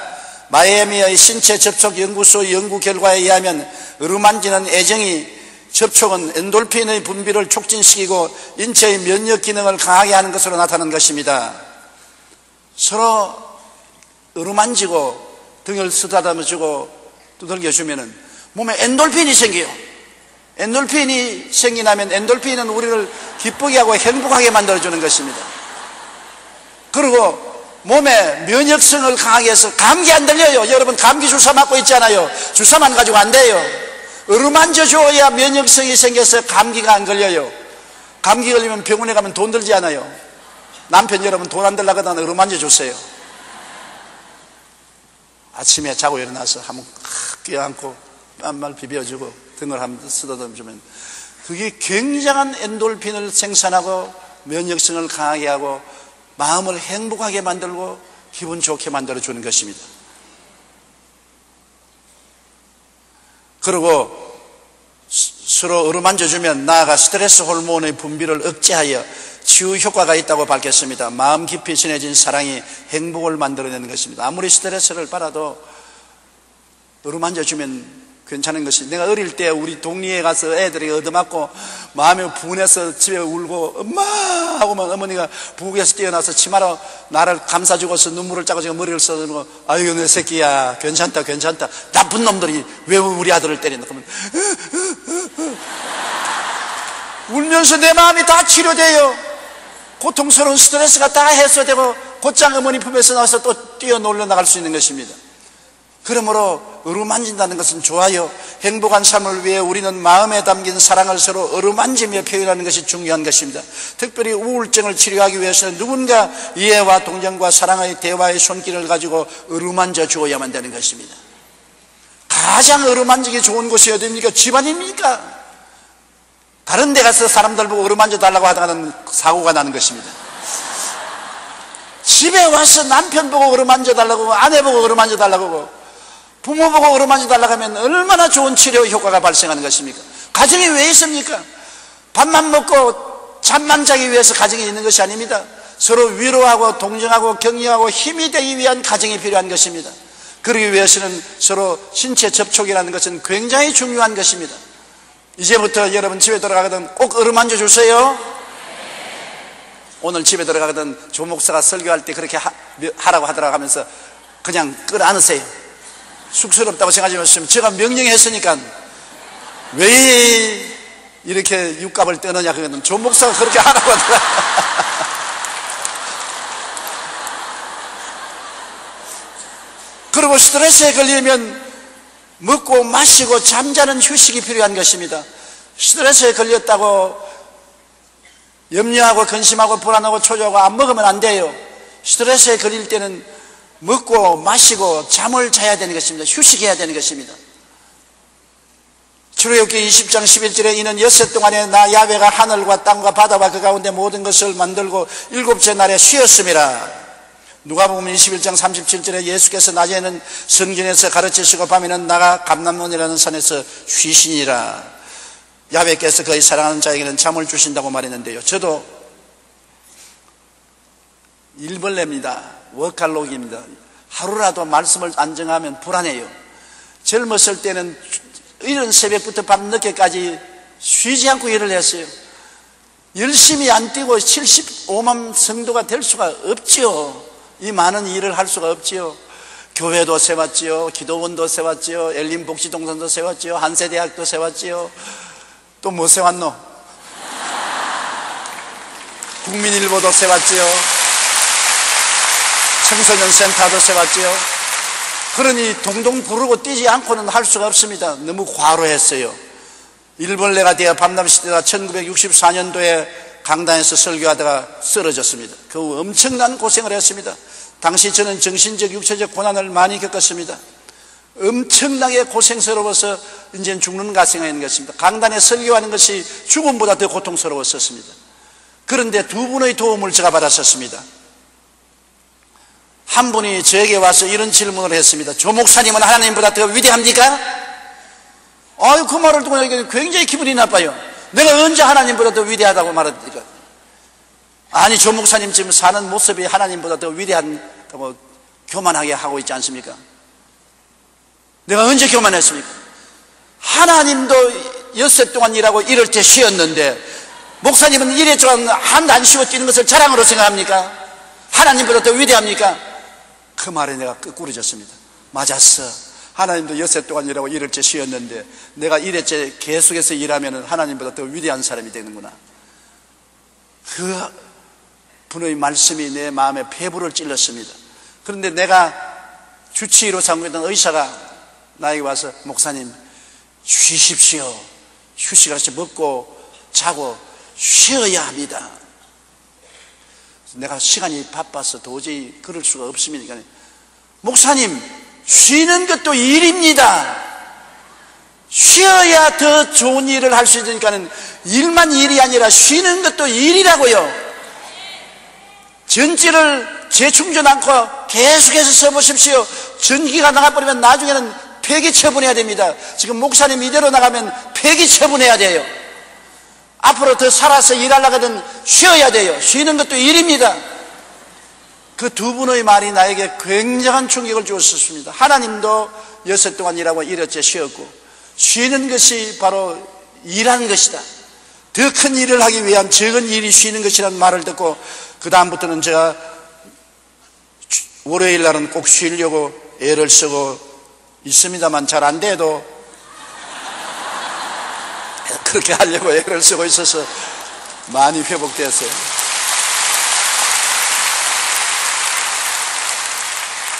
마이애미의 신체 접촉 연구소 연구 결과에 의하면 어루만지는 애정이 접촉은 엔돌핀의 분비를 촉진시키고 인체의 면역 기능을 강하게 하는 것으로 나타나는 것입니다. 서로 어루만지고 등을 쓰다듬어주고 두들겨주면 몸에 엔돌핀이 생겨요. 엔돌핀이 생기나면 엔돌핀은 우리를 기쁘게 하고 행복하게 만들어주는 것입니다. 그리고 몸에 면역성을 강하게 해서 감기 안 들려요. 여러분 감기 주사 맞고 있잖아요. 주사만 가지고 안 돼요. 어루만져 줘야 면역성이 생겨서 감기가 안 걸려요. 감기 걸리면 병원에 가면 돈 들지 않아요. 남편 여러분 돈 안 들라고 하면 어루만져 주세요. 아침에 자고 일어나서 한번 껴안고 뺨말 비벼주고 등을 한번 쓰다듬으면 그게 굉장한 엔돌핀을 생산하고 면역성을 강하게 하고 마음을 행복하게 만들고 기분 좋게 만들어주는 것입니다. 그리고 서로 어루만져주면 나아가 스트레스 호르몬의 분비를 억제하여 치유 효과가 있다고 밝혔습니다. 마음 깊이 전해진 사랑이 행복을 만들어내는 것입니다. 아무리 스트레스를 받아도 어루만져주면 괜찮은 것이, 내가 어릴 때 우리 동리에 가서 애들이 얻어맞고 마음이 분해서 집에 울고 엄마 하고만 어머니가 부엌에서 뛰어나서 치마로 나를 감싸주고서 눈물을 짜고 머리를 써주고, 아이고 내 새끼야 괜찮다 괜찮다, 나쁜 놈들이 왜 우리 아들을 때린다 그러면 울면서 내 마음이 다 치료돼요. 고통스러운 스트레스가 다 해소되고 곧장 어머니 품에서 나와서 또 뛰어놀러 나갈 수 있는 것입니다. 그러므로 어루만진다는 것은 좋아요. 행복한 삶을 위해 우리는 마음에 담긴 사랑을 서로 어루만지며 표현하는 것이 중요한 것입니다. 특별히 우울증을 치료하기 위해서는 누군가 이해와 동정과 사랑의 대화의 손길을 가지고 어루만져 주어야만 되는 것입니다. 가장 어루만지기 좋은 곳이 어디입니까? 집안입니까? 다른 데 가서 사람들 보고 어루만져 달라고 하다가는 사고가 나는 것입니다. 집에 와서 남편 보고 어루만져 달라고, 아내 보고 어루만져 달라고, 부모 보고 어루만져 달라고 하면 얼마나 좋은 치료 효과가 발생하는 것입니까? 가정이 왜 있습니까? 밥만 먹고 잠만 자기 위해서 가정이 있는 것이 아닙니다. 서로 위로하고 동정하고 격려하고 힘이 되기 위한 가정이 필요한 것입니다. 그러기 위해서는 서로 신체 접촉이라는 것은 굉장히 중요한 것입니다. 이제부터 여러분 집에 들어가거든 꼭 어루만져 주세요. 오늘 집에 들어가거든 조 목사가 설교할 때 그렇게 하라고 하더라고 하면서 그냥 끌어안으세요. 쑥스럽다고 생각하지 마시면, 제가 명령했으니까 왜 이렇게 육갑을 떠느냐, 그거는 조 목사가 그렇게 하라고 하더라. 그리고 스트레스에 걸리면 먹고 마시고 잠자는 휴식이 필요한 것입니다. 스트레스에 걸렸다고 염려하고 근심하고 불안하고 초조하고 안 먹으면 안 돼요. 스트레스에 걸릴 때는 먹고 마시고 잠을 자야 되는 것입니다. 휴식해야 되는 것입니다. 출애굽기 20장 11절에 이는 엿새 동안에 나 야훼가 하늘과 땅과 바다와 그 가운데 모든 것을 만들고 일곱째 날에 쉬었음이라. 누가복음 21장 37절에 예수께서 낮에는 성전에서 가르치시고 밤에는 나가 감람몬이라는 산에서 쉬시니라. 야훼께서 그의 사랑하는 자에게는 잠을 주신다고 말했는데요, 저도 일벌레입니다. 워칼록입니다. 하루라도 말씀을 안 정하면 불안해요. 젊었을 때는 이른 새벽부터 밤늦게까지 쉬지 않고 일을 했어요. 열심히 안 뛰고 75만 성도가 될 수가 없지요. 이 많은 일을 할 수가 없지요. 교회도 세웠지요, 기도원도 세웠지요, 엘림복지동산도 세웠지요, 한세대학도 세웠지요. 또 뭐 세웠노? 국민일보도 세웠지요, 청소년 센터도 세웠지요. 그러니 동동 구르고 뛰지 않고는 할 수가 없습니다. 너무 과로했어요. 일벌레가 되어 밤낮시대가 1964년도에 강단에서 설교하다가 쓰러졌습니다. 그 엄청난 고생을 했습니다. 당시 저는 정신적 육체적 고난을 많이 겪었습니다. 엄청나게 고생스러워서 이제는 죽는 가생이 있는 것입니다. 강단에 설교하는 것이 죽음보다 더 고통스러웠었습니다. 그런데 두 분의 도움을 제가 받았었습니다. 한 분이 저에게 와서 이런 질문을 했습니다. 조 목사님은 하나님보다 더 위대합니까? 그 말을 듣고 굉장히 기분이 나빠요. 내가 언제 하나님보다 더 위대하다고 말합니까? 아니, 조 목사님 지금 사는 모습이 하나님보다 더 위대하다고 교만하게 하고 있지 않습니까? 내가 언제 교만했습니까? 하나님도 엿새 동안 일하고 이럴 때 쉬었는데 목사님은 이래 동안 한도 안 쉬고 뛰는 것을 자랑으로 생각합니까? 하나님보다 더 위대합니까? 그 말에 내가 끄꾸러졌습니다. 맞았어. 하나님도 엿새 동안 일하고 이럴째 쉬었는데 내가 이래째 계속해서 일하면 하나님보다 더 위대한 사람이 되는구나. 그 분의 말씀이 내 마음에 폐부를 찔렀습니다. 그런데 내가 주치의로 삼고있던 의사가 나에게 와서 목사님 쉬십시오. 휴식하시 먹고 자고 쉬어야 합니다. 내가 시간이 바빠서 도저히 그럴 수가 없습니다. 목사님, 쉬는 것도 일입니다. 쉬어야 더 좋은 일을 할 수 있으니까 일만 일이 아니라 쉬는 것도 일이라고요. 전지를 재충전 않고 계속해서 써보십시오. 전기가 나가버리면 나중에는 폐기 처분해야 됩니다. 지금 목사님 이대로 나가면 폐기 처분해야 돼요. 앞으로 더 살아서 일하려거든 쉬어야 돼요. 쉬는 것도 일입니다. 그 두 분의 말이 나에게 굉장한 충격을 주었습니다. 하나님도 엿새 동안 일하고 이렇게 쉬었고 쉬는 것이 바로 일하는 것이다. 더 큰 일을 하기 위한 적은 일이 쉬는 것이라는 말을 듣고 그 다음부터는 제가 월요일 날은 꼭 쉬려고 애를 쓰고 있습니다만 잘 안 돼도 그렇게 하려고 애를 쓰고 있어서 많이 회복되었어요.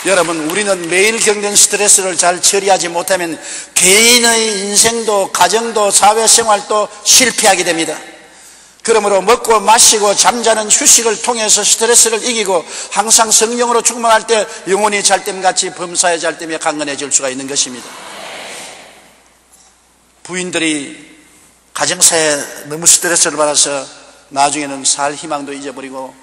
여러분, 우리는 매일 겪는 스트레스를 잘 처리하지 못하면 개인의 인생도 가정도 사회생활도 실패하게 됩니다. 그러므로 먹고 마시고 잠자는 휴식을 통해서 스트레스를 이기고 항상 성령으로 충만할 때 영혼이 잘됨같이 범사에 잘됨에 강건해질 수가 있는 것입니다. 부인들이 가정사에 너무 스트레스를 받아서 나중에는 살 희망도 잊어버리고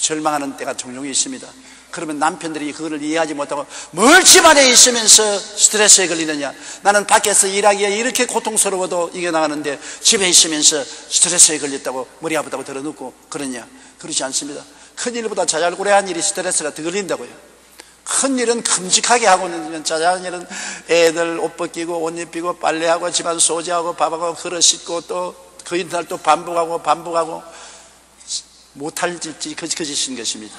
절망하는 때가 종종 있습니다. 그러면 남편들이 그걸 이해하지 못하고 뭘 집안에 있으면서 스트레스에 걸리느냐, 나는 밖에서 일하기에 이렇게 고통스러워도 이겨나가는데 집에 있으면서 스트레스에 걸렸다고 머리 아프다고 들어눕고 그러냐. 그렇지 않습니다. 큰일보다 자잘구레한 일이 스트레스가 더 걸린다고요. 큰일은 큼직하게 하고 있는 자잘한 일은 애들 옷 벗기고 옷 입히고 빨래하고 집안 소지하고 밥하고 그릇 씻고 또 그 이튿날 또 반복하고 못할 짓이 거짓인 것입니다.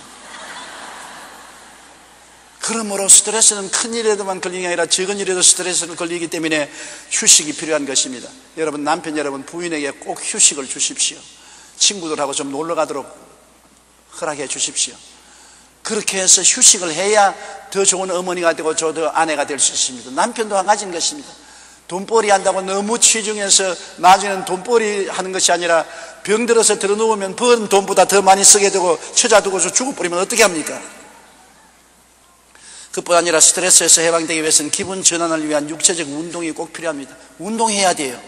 그러므로 스트레스는 큰 일에도만 걸리는 게 아니라 적은 일에도 스트레스를 걸리기 때문에 휴식이 필요한 것입니다. 여러분, 남편 여러분, 부인에게 꼭 휴식을 주십시오. 친구들하고 좀 놀러 가도록 허락해 주십시오. 그렇게 해서 휴식을 해야 더 좋은 어머니가 되고 더 아내가 될 수 있습니다. 남편도 마찬가지인 것입니다. 돈벌이 한다고 너무 치중해서 나중에는 돈벌이 하는 것이 아니라 병들어서 들어누우면 번 돈보다 더 많이 쓰게 되고 처자 두고서 죽어버리면 어떻게 합니까? 그뿐 아니라 스트레스에서 해방되기 위해서는 기분 전환을 위한 육체적 운동이 꼭 필요합니다. 운동해야 돼요.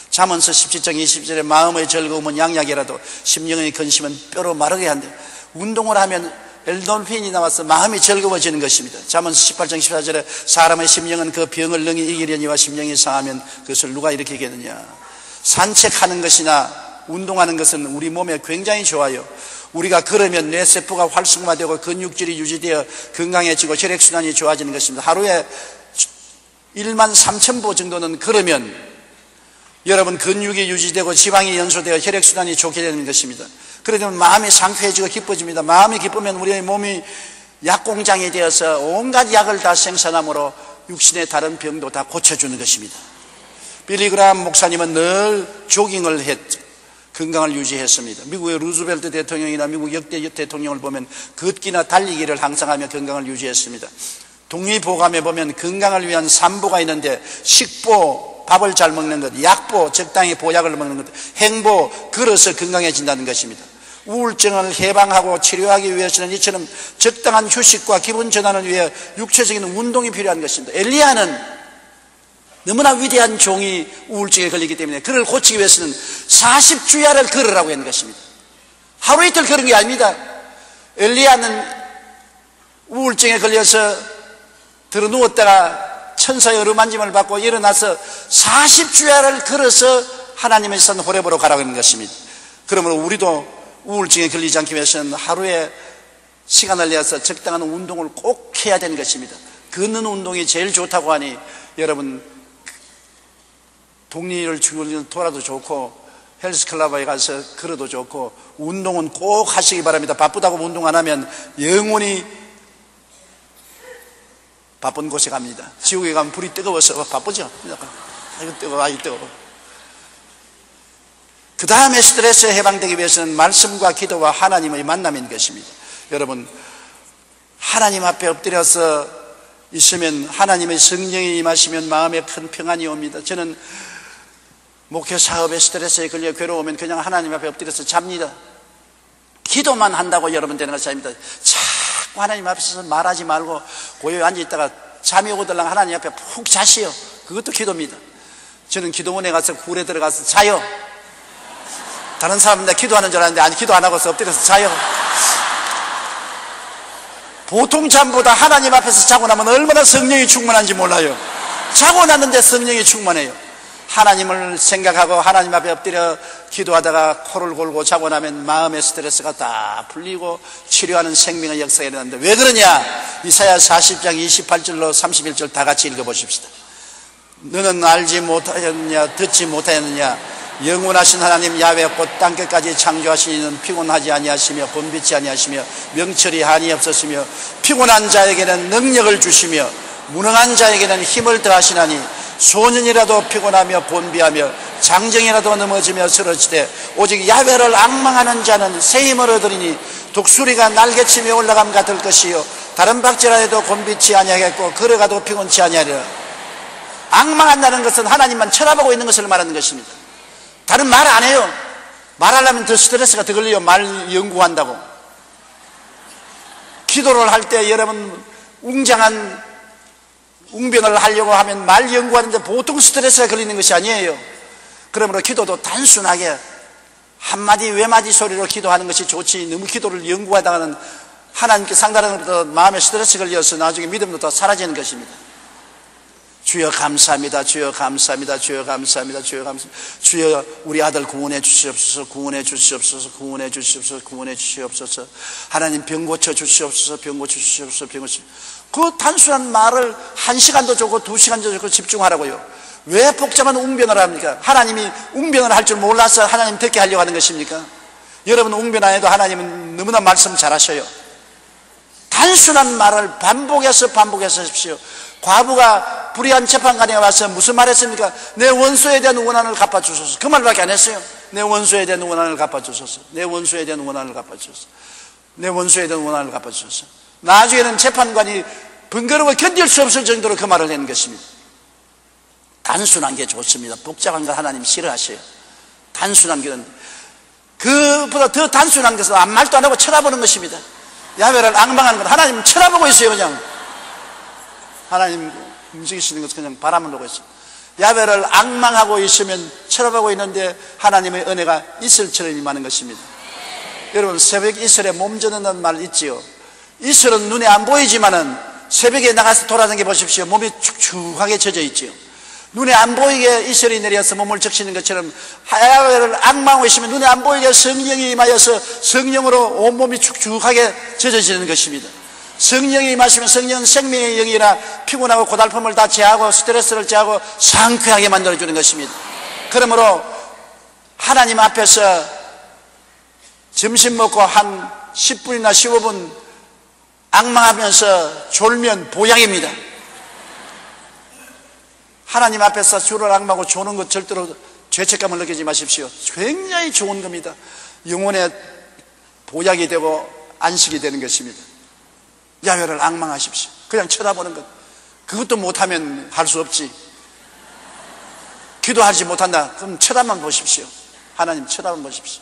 잠언서 17장 20절에 마음의 즐거움은 양약이라도 심령의 근심은 뼈로 마르게 한대. 운동을 하면 엔돌핀이 나와서 마음이 즐거워지는 것입니다. 잠언서 18장 14절에 사람의 심령은 그 병을 능히 이기려니와 심령이 상하면 그것을 누가 이렇게 얘기하느냐. 산책하는 것이나 운동하는 것은 우리 몸에 굉장히 좋아요. 우리가 걸으면 뇌세포가 활성화되고 근육질이 유지되어 건강해지고 혈액순환이 좋아지는 것입니다. 하루에 1만 3천 보 정도는 걸으면 여러분 근육이 유지되고 지방이 연소되어 혈액순환이 좋게 되는 것입니다. 그러면 마음이 상쾌해지고 기뻐집니다. 마음이 기쁘면 우리의 몸이 약공장이 되어서 온갖 약을 다 생산함으로 육신의 다른 병도 다 고쳐주는 것입니다. 빌리그람 목사님은 늘 조깅을 했죠. 건강을 유지했습니다. 미국의 루즈벨트 대통령이나 미국 역대 대통령을 보면 걷기나 달리기를 항상 하며 건강을 유지했습니다. 독립보감에 보면 건강을 위한 3보가 있는데 식보, 밥을 잘 먹는 것, 약보, 적당히 보약을 먹는 것, 행보, 걸어서 건강해진다는 것입니다. 우울증을 해방하고 치료하기 위해서는 이처럼 적당한 휴식과 기분 전환을 위해 육체적인 운동이 필요한 것입니다. 엘리야는 너무나 위대한 종이 우울증에 걸리기 때문에 그를 고치기 위해서는 40주야를 걸으라고 했는 것입니다. 하루 이틀 걸은 게 아닙니다. 엘리야는 우울증에 걸려서 들어 누웠다가 천사의 어루만짐을 받고 일어나서 40주야를 걸어서 하나님의 산 호렙으로 가라고 하는 것입니다. 그러므로 우리도 우울증에 걸리지 않기 위해서는 하루에 시간을 내서 적당한 운동을 꼭 해야 되는 것입니다. 걷는 운동이 제일 좋다고 하니 여러분 독리를 죽이는 돌아도 좋고 헬스클럽에 가서 걸어도 좋고 운동은 꼭 하시기 바랍니다. 바쁘다고 운동 안 하면 영원히 바쁜 곳에 갑니다. 지옥에 가면 불이 뜨거워서 바쁘죠. 이거 뜨거워, 이거 뜨거워. 그 다음에 스트레스에 해방되기 위해서는 말씀과 기도와 하나님의 만남인 것입니다. 여러분, 하나님 앞에 엎드려서 있으면 하나님의 성령이 임하시면 마음에 큰 평안이 옵니다. 저는 목회 사업에 스트레스에 걸려 괴로우면 그냥 하나님 앞에 엎드려서 잡니다. 기도만 한다고 여러분 되는 것이 아닙니다. 자꾸 하나님 앞에서 말하지 말고 고요히 앉아있다가 잠이 오거들랑 하나님 앞에 푹 자시오. 그것도 기도입니다. 저는 기도원에 가서 굴에 들어가서 자요. 다른 사람들 기도하는 줄 알았는데 아니, 기도 안 하고서 엎드려서 자요. 보통 잠보다 하나님 앞에서 자고 나면 얼마나 성령이 충만한지 몰라요. 자고 났는데 성령이 충만해요. 하나님을 생각하고 하나님 앞에 엎드려 기도하다가 코를 골고 자고 나면 마음의 스트레스가 다 풀리고 치료하는 생명의 역사가 일어나는데 왜 그러냐? 이사야 40장 28절로 31절 다 같이 읽어보십시다. 너는 알지 못하였느냐 듣지 못하였느냐 영원하신 하나님 야훼 곧 땅끝까지 창조하신 이는 피곤하지 아니하시며 번비치 아니하시며 명철이 한이 없으시며 피곤한 자에게는 능력을 주시며 무능한 자에게는 힘을 더하시나니 소년이라도 피곤하며 번비하며 장정이라도 넘어지며 쓰러지되 오직 야훼를 앙망하는 자는 새 힘을 얻으리니 독수리가 날개치며 올라감 같을 것이요 다른 박제라 해도 곤비치 아니하겠고 걸어가도 피곤치 아니하리라. 앙망한다는 것은 하나님만 쳐다보고 있는 것을 말하는 것입니다. 다른 말 안 해요. 말하려면 더 스트레스가 더 걸려요. 말 연구한다고. 기도를 할 때 여러분 웅장한 웅변을 하려고 하면 말 연구하는데 보통 스트레스가 걸리는 것이 아니에요. 그러므로 기도도 단순하게 한마디 외마디 소리로 기도하는 것이 좋지, 너무 기도를 연구하다가는 하나님께 상달하는 것보다 마음에 스트레스 걸려서 나중에 믿음도 더 사라지는 것입니다. 주여 감사합니다. 주여 감사합니다. 주여 감사합니다. 주여 감사합니다. 주여 우리 아들 구원해 주시옵소서. 구원해 주시옵소서. 구원해 주시옵소서. 구원해 주시옵소서. 하나님 병 고쳐 주시옵소서. 병 고쳐 주시옵소서. 병 고쳐. 그 단순한 말을 1시간도 좋고 2시간도 좋고 집중하라고요. 왜 복잡한 웅변을 합니까? 하나님이 웅변을 할 줄 몰라서 하나님 듣게 하려고 하는 것입니까? 여러분 웅변 안 해도 하나님은 너무나 말씀 잘하셔요. 단순한 말을 반복해서 하십시오. 과부가 불의한 재판관에 와서 무슨 말 했습니까? 내 원수에 대한 원한을 갚아주소서. 그 말밖에 안 했어요. 내 원수에 대한 원한을 갚아주소서. 내 원수에 대한 원한을 갚아주소서. 내 원수에 대한 원한을 갚아주소서. 나중에는 재판관이 번거로워 견딜 수 없을 정도로 그 말을 하는 것입니다. 단순한 게 좋습니다. 복잡한 걸 하나님 싫어하셔요. 단순한 게, 그보다 더 단순한 것은 아무 말도 안 하고 쳐다보는 것입니다. 야훼를 앙망하는 것, 하나님 쳐다보고 있어요. 그냥 하나님 움직이시는 것은 그냥 바람을 보고 있어요. 야훼를 앙망하고 있으면 쳐다보고 있는데 하나님의 은혜가 이슬처럼 임하는 것입니다. 여러분 새벽 이슬에 몸져는다는 말 있지요. 이슬은 눈에 안 보이지만은 새벽에 나가서 돌아다녀 보십시오. 몸이 축축하게 젖어 있지요. 눈에 안 보이게 이슬이 내려서 몸을 적시는 것처럼 야훼를 앙망하고 있으면 눈에 안 보이게 성령이 임하여서 성령으로 온몸이 축축하게 젖어지는 것입니다. 성령이 임하시면 성령은 생명의 영이라 피곤하고 고달픔을 다 제하고 스트레스를 제하고 상쾌하게 만들어주는 것입니다. 그러므로 하나님 앞에서 점심 먹고 한 10분이나 15분 앙망하면서 졸면 보약입니다. 하나님 앞에서 주를 앙망하고 조는 것 절대로 죄책감을 느끼지 마십시오. 굉장히 좋은 겁니다. 영혼의 보약이 되고 안식이 되는 것입니다. 야훼를 앙망하십시오. 그냥 쳐다보는 것. 그것도 못하면 할 수 없지. 기도하지 못한다. 그럼 쳐다만 보십시오. 하나님 쳐다만 보십시오.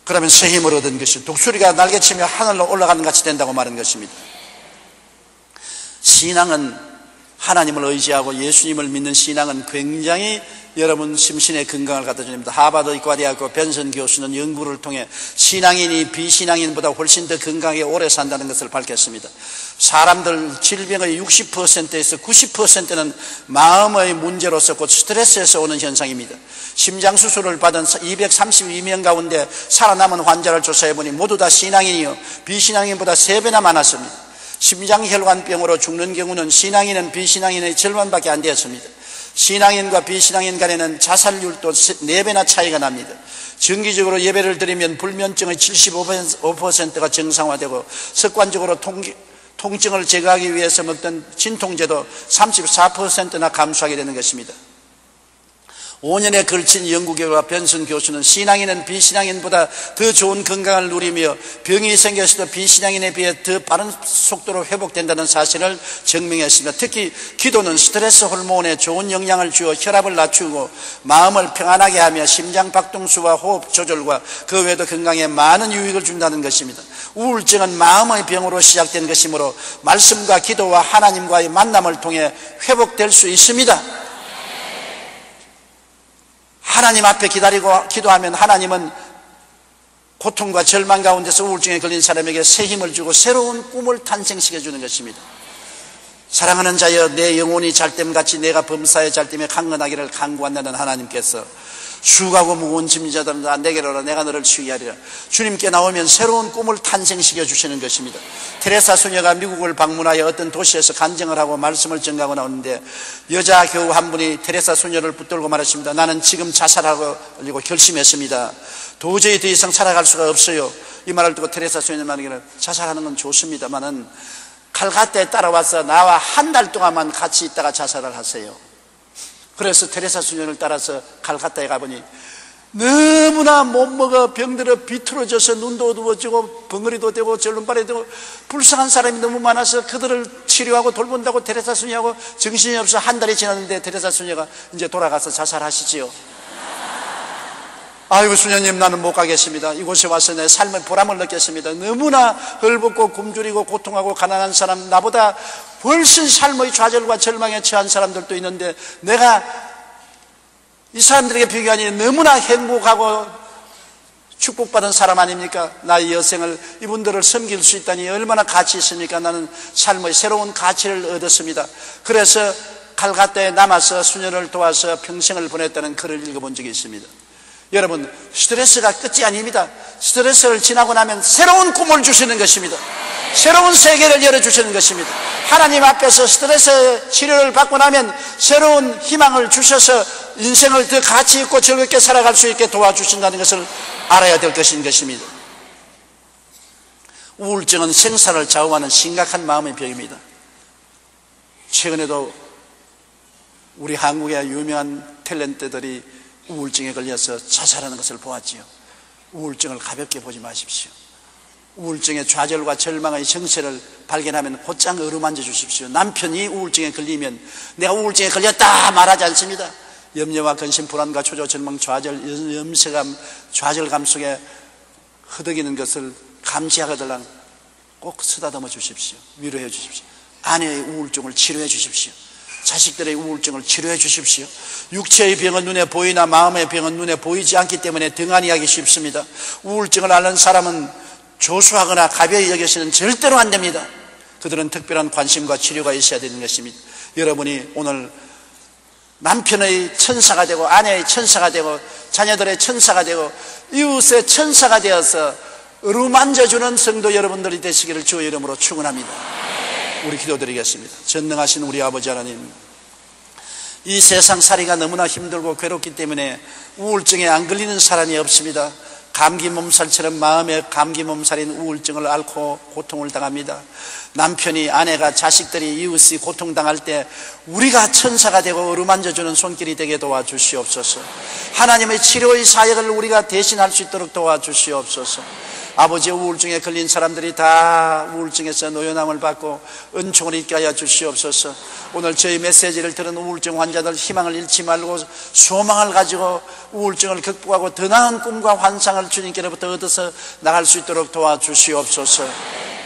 그러면 새 힘을 얻은 것이 독수리가 날개치며 하늘로 올라가는 같이 된다고 말한 것입니다. 신앙은 하나님을 의지하고 예수님을 믿는 신앙은 굉장히 여러분 심신의 건강을 갖다 줍니다. 하버드 의과대학교 벤슨 교수는 연구를 통해 신앙인이 비신앙인보다 훨씬 더 건강하게 오래 산다는 것을 밝혔습니다. 사람들 질병의 60%에서 90%는 마음의 문제로서 곧 스트레스에서 오는 현상입니다. 심장수술을 받은 232명 가운데 살아남은 환자를 조사해보니 모두 다 신앙인이요 비신앙인보다 3배나 많았습니다. 심장혈관병으로 죽는 경우는 신앙인은 비신앙인의 절반밖에 안 되었습니다. 신앙인과 비신앙인 간에는 자살률도 4배나 차이가 납니다. 정기적으로 예배를 드리면 불면증의 75%가 정상화되고 습관적으로 통증을 제거하기 위해서 먹던 진통제도 34%나 감소하게 되는 것입니다. 5년에 걸친 연구 결과 벤슨 교수는 신앙인은 비신앙인보다 더 좋은 건강을 누리며 병이 생겼어도 비신앙인에 비해 더 빠른 속도로 회복된다는 사실을 증명했습니다. 특히 기도는 스트레스 호르몬에 좋은 영향을 주어 혈압을 낮추고 마음을 평안하게 하며 심장 박동수와 호흡 조절과 그 외에도 건강에 많은 유익을 준다는 것입니다. 우울증은 마음의 병으로 시작된 것이므로 말씀과 기도와 하나님과의 만남을 통해 회복될 수 있습니다. 하나님 앞에 기다리고 기도하면 하나님은 고통과 절망 가운데서 우울증에 걸린 사람에게 새 힘을 주고 새로운 꿈을 탄생시켜 주는 것입니다. 사랑하는 자여, 내 영혼이 잘됨같이 내가 범사의 잘됨에 강건하기를 간구한다는 하나님께서 수고하고 무거운 짐진 자들아 내게로 오라, 내가 너를 치유케 하리라. 주님께 나오면 새로운 꿈을 탄생시켜 주시는 것입니다. 테레사 수녀가 미국을 방문하여 어떤 도시에서 간증을 하고 말씀을 전가하고 나오는데 여자 교우 한 분이 테레사 수녀를 붙들고 말했습니다. 나는 지금 자살하려고 결심했습니다. 도저히 더 이상 살아갈 수가 없어요. 이 말을 듣고 테레사 수녀는 말하기를, 자살하는 건 좋습니다만은 칼가타에 따라와서 나와 한 달 동안만 같이 있다가 자살을 하세요. 그래서 테레사 수녀를 따라서 칼가타에 가보니 너무나 못 먹어 병들어 비틀어져서 눈도 어두워지고 벙어리도 되고 절름발이 되고 불쌍한 사람이 너무 많아서 그들을 치료하고 돌본다고 테레사 수녀하고 정신이 없어 한 달이 지났는데 테레사 수녀가 이제 돌아가서 자살하시지요. 아이고 수녀님, 나는 못 가겠습니다. 이곳에 와서 내 삶의 보람을 느꼈습니다. 너무나 헐벗고 굶주리고 고통하고 가난한 사람, 나보다 훨씬 삶의 좌절과 절망에 처한 사람들도 있는데 내가 이 사람들에게 비교하니 너무나 행복하고 축복받은 사람 아닙니까? 나의 여생을 이분들을 섬길 수 있다니 얼마나 가치 있습니까? 나는 삶의 새로운 가치를 얻었습니다. 그래서 칼가타에 남아서 수녀를 도와서 평생을 보냈다는 글을 읽어본 적이 있습니다. 여러분, 스트레스가 끝이 아닙니다. 스트레스를 지나고 나면 새로운 꿈을 주시는 것입니다. 새로운 세계를 열어주시는 것입니다. 하나님 앞에서 스트레스 치료를 받고 나면 새로운 희망을 주셔서 인생을 더 가치 있고 즐겁게 살아갈 수 있게 도와주신다는 것을 알아야 될 것인 것입니다. 우울증은 생사를 좌우하는 심각한 마음의 병입니다. 최근에도 우리 한국의 유명한 탤런트들이 우울증에 걸려서 자살하는 것을 보았지요. 우울증을 가볍게 보지 마십시오. 우울증의 좌절과 절망의 정체를 발견하면 곧장 어루만져 주십시오. 남편이 우울증에 걸리면 내가 우울증에 걸렸다 말하지 않습니다. 염려와 근심, 불안과 초조, 절망, 좌절, 염세감, 좌절감 속에 흐득이는 것을 감지하거들랑 꼭 쓰다듬어 주십시오. 위로해 주십시오. 아내의 우울증을 치료해 주십시오. 자식들의 우울증을 치료해 주십시오. 육체의 병은 눈에 보이나 마음의 병은 눈에 보이지 않기 때문에 등한히 하기 쉽습니다. 우울증을 앓는 사람은 조수하거나 가벼이 여기서는 절대로 안 됩니다. 그들은 특별한 관심과 치료가 있어야 되는 것입니다. 여러분이 오늘 남편의 천사가 되고 아내의 천사가 되고 자녀들의 천사가 되고 이웃의 천사가 되어서 어루만져주는 성도 여러분들이 되시기를 주의 이름으로 축원합니다. 우리 기도드리겠습니다. 전능하신 우리 아버지 하나님, 이 세상 살이가 너무나 힘들고 괴롭기 때문에 우울증에 안 걸리는 사람이 없습니다. 감기 몸살처럼 마음에 감기 몸살인 우울증을 앓고 고통을 당합니다. 남편이, 아내가, 자식들이, 이웃이 고통당할 때 우리가 천사가 되고 어루만져주는 손길이 되게 도와주시옵소서. 하나님의 치료의 사역을 우리가 대신할 수 있도록 도와주시옵소서. 아버지의 우울증에 걸린 사람들이 다 우울증에서 노연함을 받고 은총을 잊게 하여 주시옵소서. 오늘 저희 메시지를 들은 우울증 환자들 희망을 잃지 말고 소망을 가지고 우울증을 극복하고 더 나은 꿈과 환상을 주님께로부터 얻어서 나갈 수 있도록 도와주시옵소서.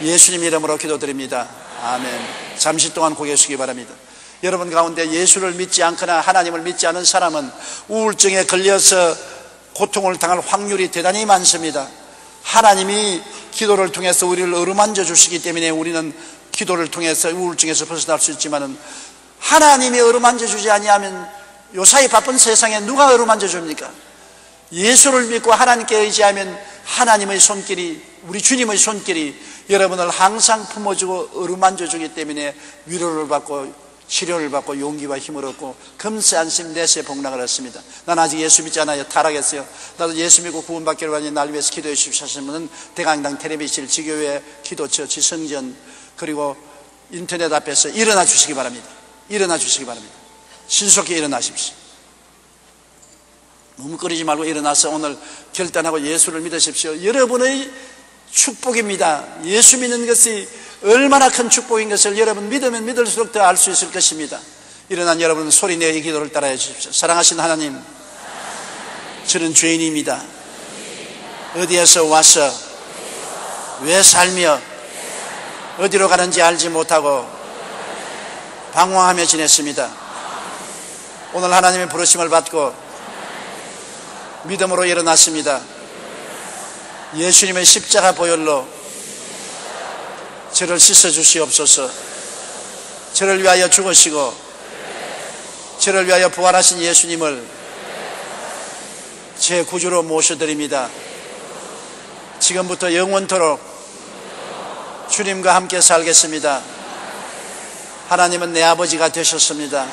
예수님 이름으로 기도드립니다. 아멘. 잠시 동안 고개 숙이기 바랍니다. 여러분 가운데 예수를 믿지 않거나 하나님을 믿지 않은 사람은 우울증에 걸려서 고통을 당할 확률이 대단히 많습니다. 하나님이 기도를 통해서 우리를 어루만져 주시기 때문에 우리는 기도를 통해서 우울증에서 벗어날 수 있지만은 하나님이 어루만져 주지 아니하면 요사이 바쁜 세상에 누가 어루만져 줍니까? 예수를 믿고 하나님께 의지하면 하나님의 손길이, 우리 주님의 손길이 여러분을 항상 품어주고 어루만져 주기 때문에 위로를 받고 치료를 받고 용기와 힘을 얻고 금세 안심 내세 복락을 했습니다. 난 아직 예수 믿지 않아요. 타락했어요. 나도 예수 믿고 구원받기를 원하니 날 위해서 기도해 주십시오 하시는 분은 대강당 텔레비전 지교회 기도처 지성전 그리고 인터넷 앞에서 일어나 주시기 바랍니다. 일어나 주시기 바랍니다. 신속히 일어나십시오. 뭉거리지 말고 일어나서 오늘 결단하고 예수를 믿으십시오. 여러분의 축복입니다. 예수 믿는 것이 얼마나 큰 축복인 것을 여러분 믿으면 믿을수록 더 알 수 있을 것입니다. 일어난 여러분 소리 내어 이 기도를 따라해 주십시오. 사랑하신 하나님, 저는 죄인입니다. 어디에서 와서 왜 살며 어디로 가는지 알지 못하고 방황하며 지냈습니다. 오늘 하나님의 부르심을 받고 믿음으로 일어났습니다. 예수님의 십자가 보혈로 저를 씻어 주시옵소서. 저를 위하여 죽으시고 저를 위하여 부활하신 예수님을 제 구주로 모셔드립니다. 지금부터 영원토록 주님과 함께 살겠습니다. 하나님은 내 아버지가 되셨습니다.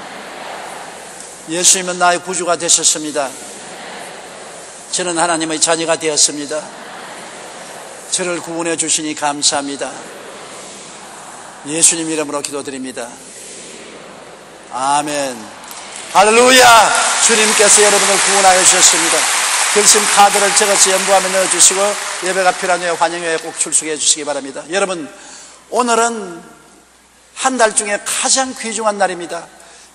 예수님은 나의 구주가 되셨습니다. 저는 하나님의 자녀가 되었습니다. 저를 구원해 주시니 감사합니다. 예수님 이름으로 기도드립니다. 아멘. 할렐루야. 주님께서 여러분을 구원하여 주셨습니다. 결심 카드를 적어서 연부하며 넣어주시고 예배가 필요한 후에 환영회에 꼭 출석해 주시기 바랍니다. 여러분, 오늘은 한 달 중에 가장 귀중한 날입니다.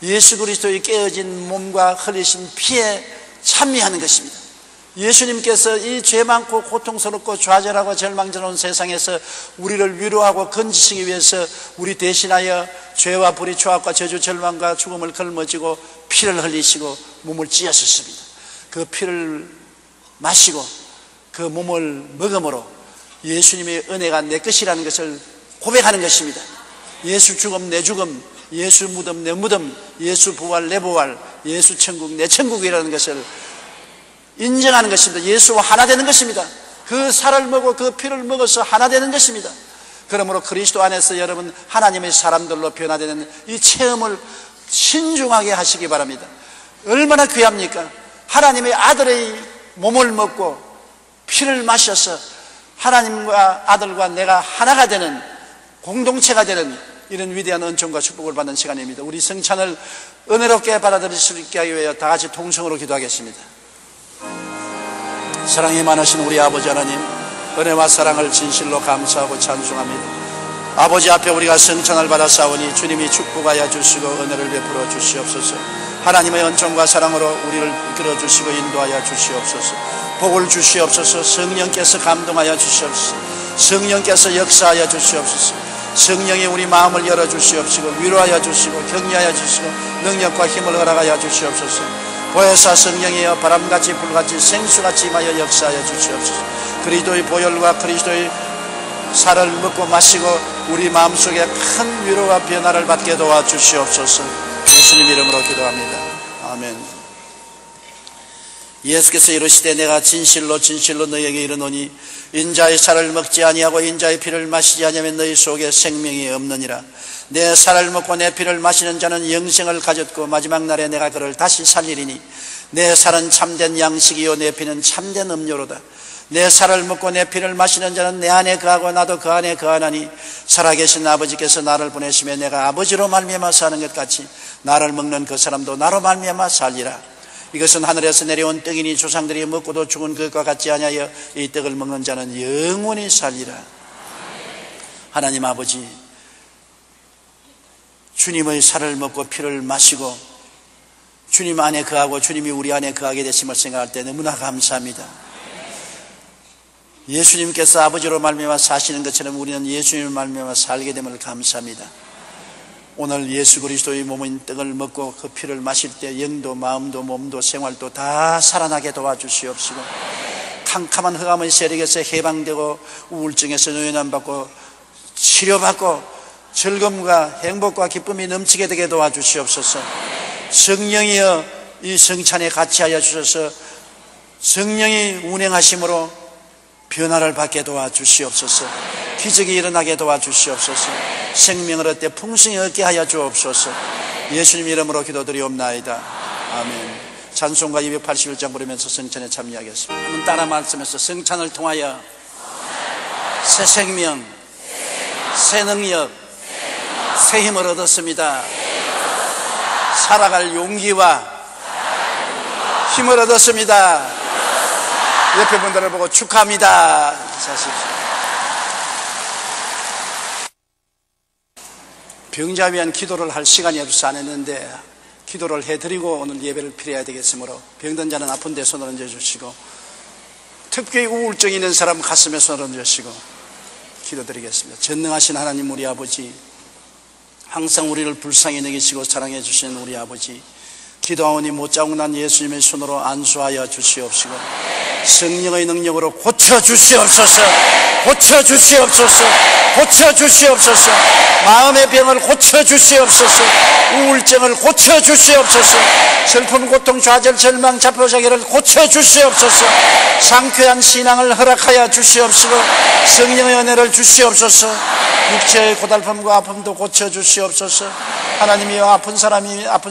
예수 그리스도의 깨어진 몸과 흘리신 피에 참여하는 것입니다. 예수님께서 이 죄 많고 고통스럽고 좌절하고 절망스러운 세상에서 우리를 위로하고 건지시기 위해서 우리 대신하여 죄와 불의 추악과 저주 절망과 죽음을 걸머지고 피를 흘리시고 몸을 찢으셨습니다. 그 피를 마시고 그 몸을 먹음으로 예수님의 은혜가 내 것이라는 것을 고백하는 것입니다. 예수 죽음 내 죽음, 예수 무덤 내 무덤, 예수 부활 내 부활, 예수 천국 내 천국이라는 것을 인정하는 것입니다. 예수와 하나 되는 것입니다. 그 살을 먹고 그 피를 먹어서 하나 되는 것입니다. 그러므로 그리스도 안에서 여러분 하나님의 사람들로 변화되는 이 체험을 신중하게 하시기 바랍니다. 얼마나 귀합니까? 하나님의 아들의 몸을 먹고 피를 마셔서 하나님과 아들과 내가 하나가 되는, 공동체가 되는 이런 위대한 은총과 축복을 받는 시간입니다. 우리 성찬을 은혜롭게 받아들일 수 있게 하기 위해 다 같이 통성으로 기도하겠습니다. 사랑이 많으신 우리 아버지 하나님, 은혜와 사랑을 진실로 감사하고 찬송합니다. 아버지 앞에 우리가 성찬을 받아 싸우니 주님이 축복하여 주시고 은혜를 베풀어 주시옵소서. 하나님의 은총과 사랑으로 우리를 이끌어 주시고 인도하여 주시옵소서. 복을 주시옵소서. 성령께서 감동하여 주시옵소서. 성령께서 역사하여 주시옵소서. 성령이 우리 마음을 열어 주시옵시고 위로하여 주시고 격려하여 주시고 능력과 힘을 허락하여 주시옵소서. 보혜사 성령이여 바람같이 불같이 생수같이 임하여 역사하여 주시옵소서. 그리스도의 보혈과 그리스도의 살을 먹고 마시고 우리 마음속에 큰 위로와 변화를 받게 도와주시옵소서. 예수님 이름으로 기도합니다. 아멘. 예수께서 이르시되 내가 진실로 진실로 너희에게 이르노니 인자의 살을 먹지 아니하고 인자의 피를 마시지 아니하면 너희 속에 생명이 없느니라. 내 살을 먹고 내 피를 마시는 자는 영생을 가졌고 마지막 날에 내가 그를 다시 살리리니 내 살은 참된 양식이요 내 피는 참된 음료로다. 내 살을 먹고 내 피를 마시는 자는 내 안에 거하고 나도 그 안에 거하나니 살아계신 아버지께서 나를 보내시며 내가 아버지로 말미암아 사는 것 같이 나를 먹는 그 사람도 나로 말미암아 살리라. 이것은 하늘에서 내려온 떡이니 조상들이 먹고도 죽은 것과 같지 아니하여 이 떡을 먹는 자는 영원히 살리라. 하나님 아버지, 주님의 살을 먹고 피를 마시고 주님 안에 거하고 주님이 우리 안에 거하게 되심을 생각할 때 너무나 감사합니다. 예수님께서 아버지로 말미암아 사시는 것처럼 우리는 예수님을 말미암아 살게 됨을 감사합니다. 오늘 예수 그리스도의 몸인 떡을 먹고 그 피를 마실 때 영도 마음도 몸도 생활도 다 살아나게 도와주시옵시고 캄캄한 흑암의 세력에서 해방되고 우울증에서 노연함받고 치료받고 즐거움과 행복과 기쁨이 넘치게 되게 도와주시옵소서. 성령이여 이 성찬에 같이 하여 주셔서 성령이 운행하심으로 변화를 받게 도와주시옵소서. 기적이 일어나게 도와주시옵소서. 생명을 얻되 풍성히 얻게 하여 주옵소서. 예수님 이름으로 기도드리옵나이다. 아멘. 찬송가 281장 부르면서 성찬에 참여하겠습니다. 한번 따라 말씀해서 성찬을 통하여 새 생명, 새 능력, 새 힘을 얻었습니다. 살아갈 용기와 힘을 얻었습니다. 옆에 분들을 보고 축하합니다. 사실 병자 위한 기도를 할 시간이 없어서 안 했는데 기도를 해드리고 오늘 예배를 드려야 되겠으므로 병든 자는 아픈 데 손을 얹어주시고 특히 우울증 있는 사람 가슴에 손을 얹으시고 기도드리겠습니다. 전능하신 하나님 우리 아버지, 항상 우리를 불쌍히 여기시고 사랑해 주시는 우리 아버지, 기도하오니 못자국난 예수님의 손으로 안수하여 주시옵시고 성령의 능력으로 고쳐주시옵소서. 고쳐주시옵소서. 고쳐주시옵소서. 마음의 병을 고쳐주시옵소서. 우울증을 고쳐주시옵소서. 슬픔, 고통, 좌절, 절망, 자포자기를 고쳐주시옵소서. 상쾌한 신앙을 허락하여 주시옵시고 성령의 은혜를 주시옵소서. 육체의 고달픔과 아픔도 고쳐주시옵소서. 하나님이여, 아픈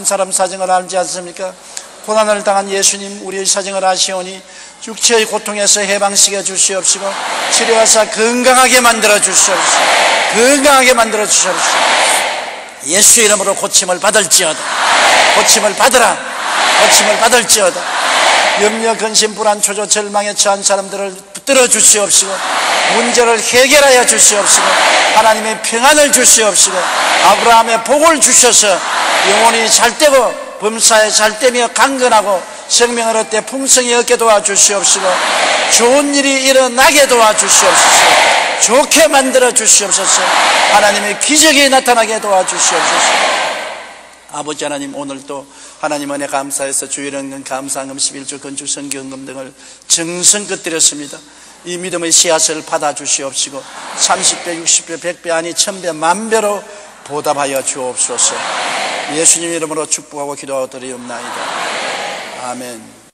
사람 사정을 알지 않습니까? 고난을 당한 예수님 우리의 사정을 아시오니 육체의 고통에서 해방시켜 주시옵시고 치료하사 건강하게 만들어 주시옵소서. 건강하게 만들어 주시옵소서. 예수 이름으로 고침을 받을지어다. 고침을 받으라. 고침을 받을지어다. 염려, 근심, 불안, 초조, 절망에 처한 사람들을 붙들어 주시옵시고 문제를 해결하여 주시옵시고 하나님의 평안을 주시옵시고 아브라함의 복을 주셔서 영혼이 잘되고 범사에 잘되며 강건하고 생명을 얻되 풍성히 얻게 도와주시옵시고 좋은 일이 일어나게 도와주시옵소서. 좋게 만들어 주시옵소서. 하나님의 기적이 나타나게 도와주시옵소서. 아버지 하나님, 오늘도 하나님 은혜 감사해서 주일연금, 감사헌금, 11조, 건축, 선교헌금 등을 정성껏 드렸습니다. 이 믿음의 씨앗을 받아주시옵시고 30배, 60배, 100배 아니 1000배, 만배로 보답하여 주옵소서. 예수님 이름으로 축복하고 기도하고 드리옵나이다. 아멘.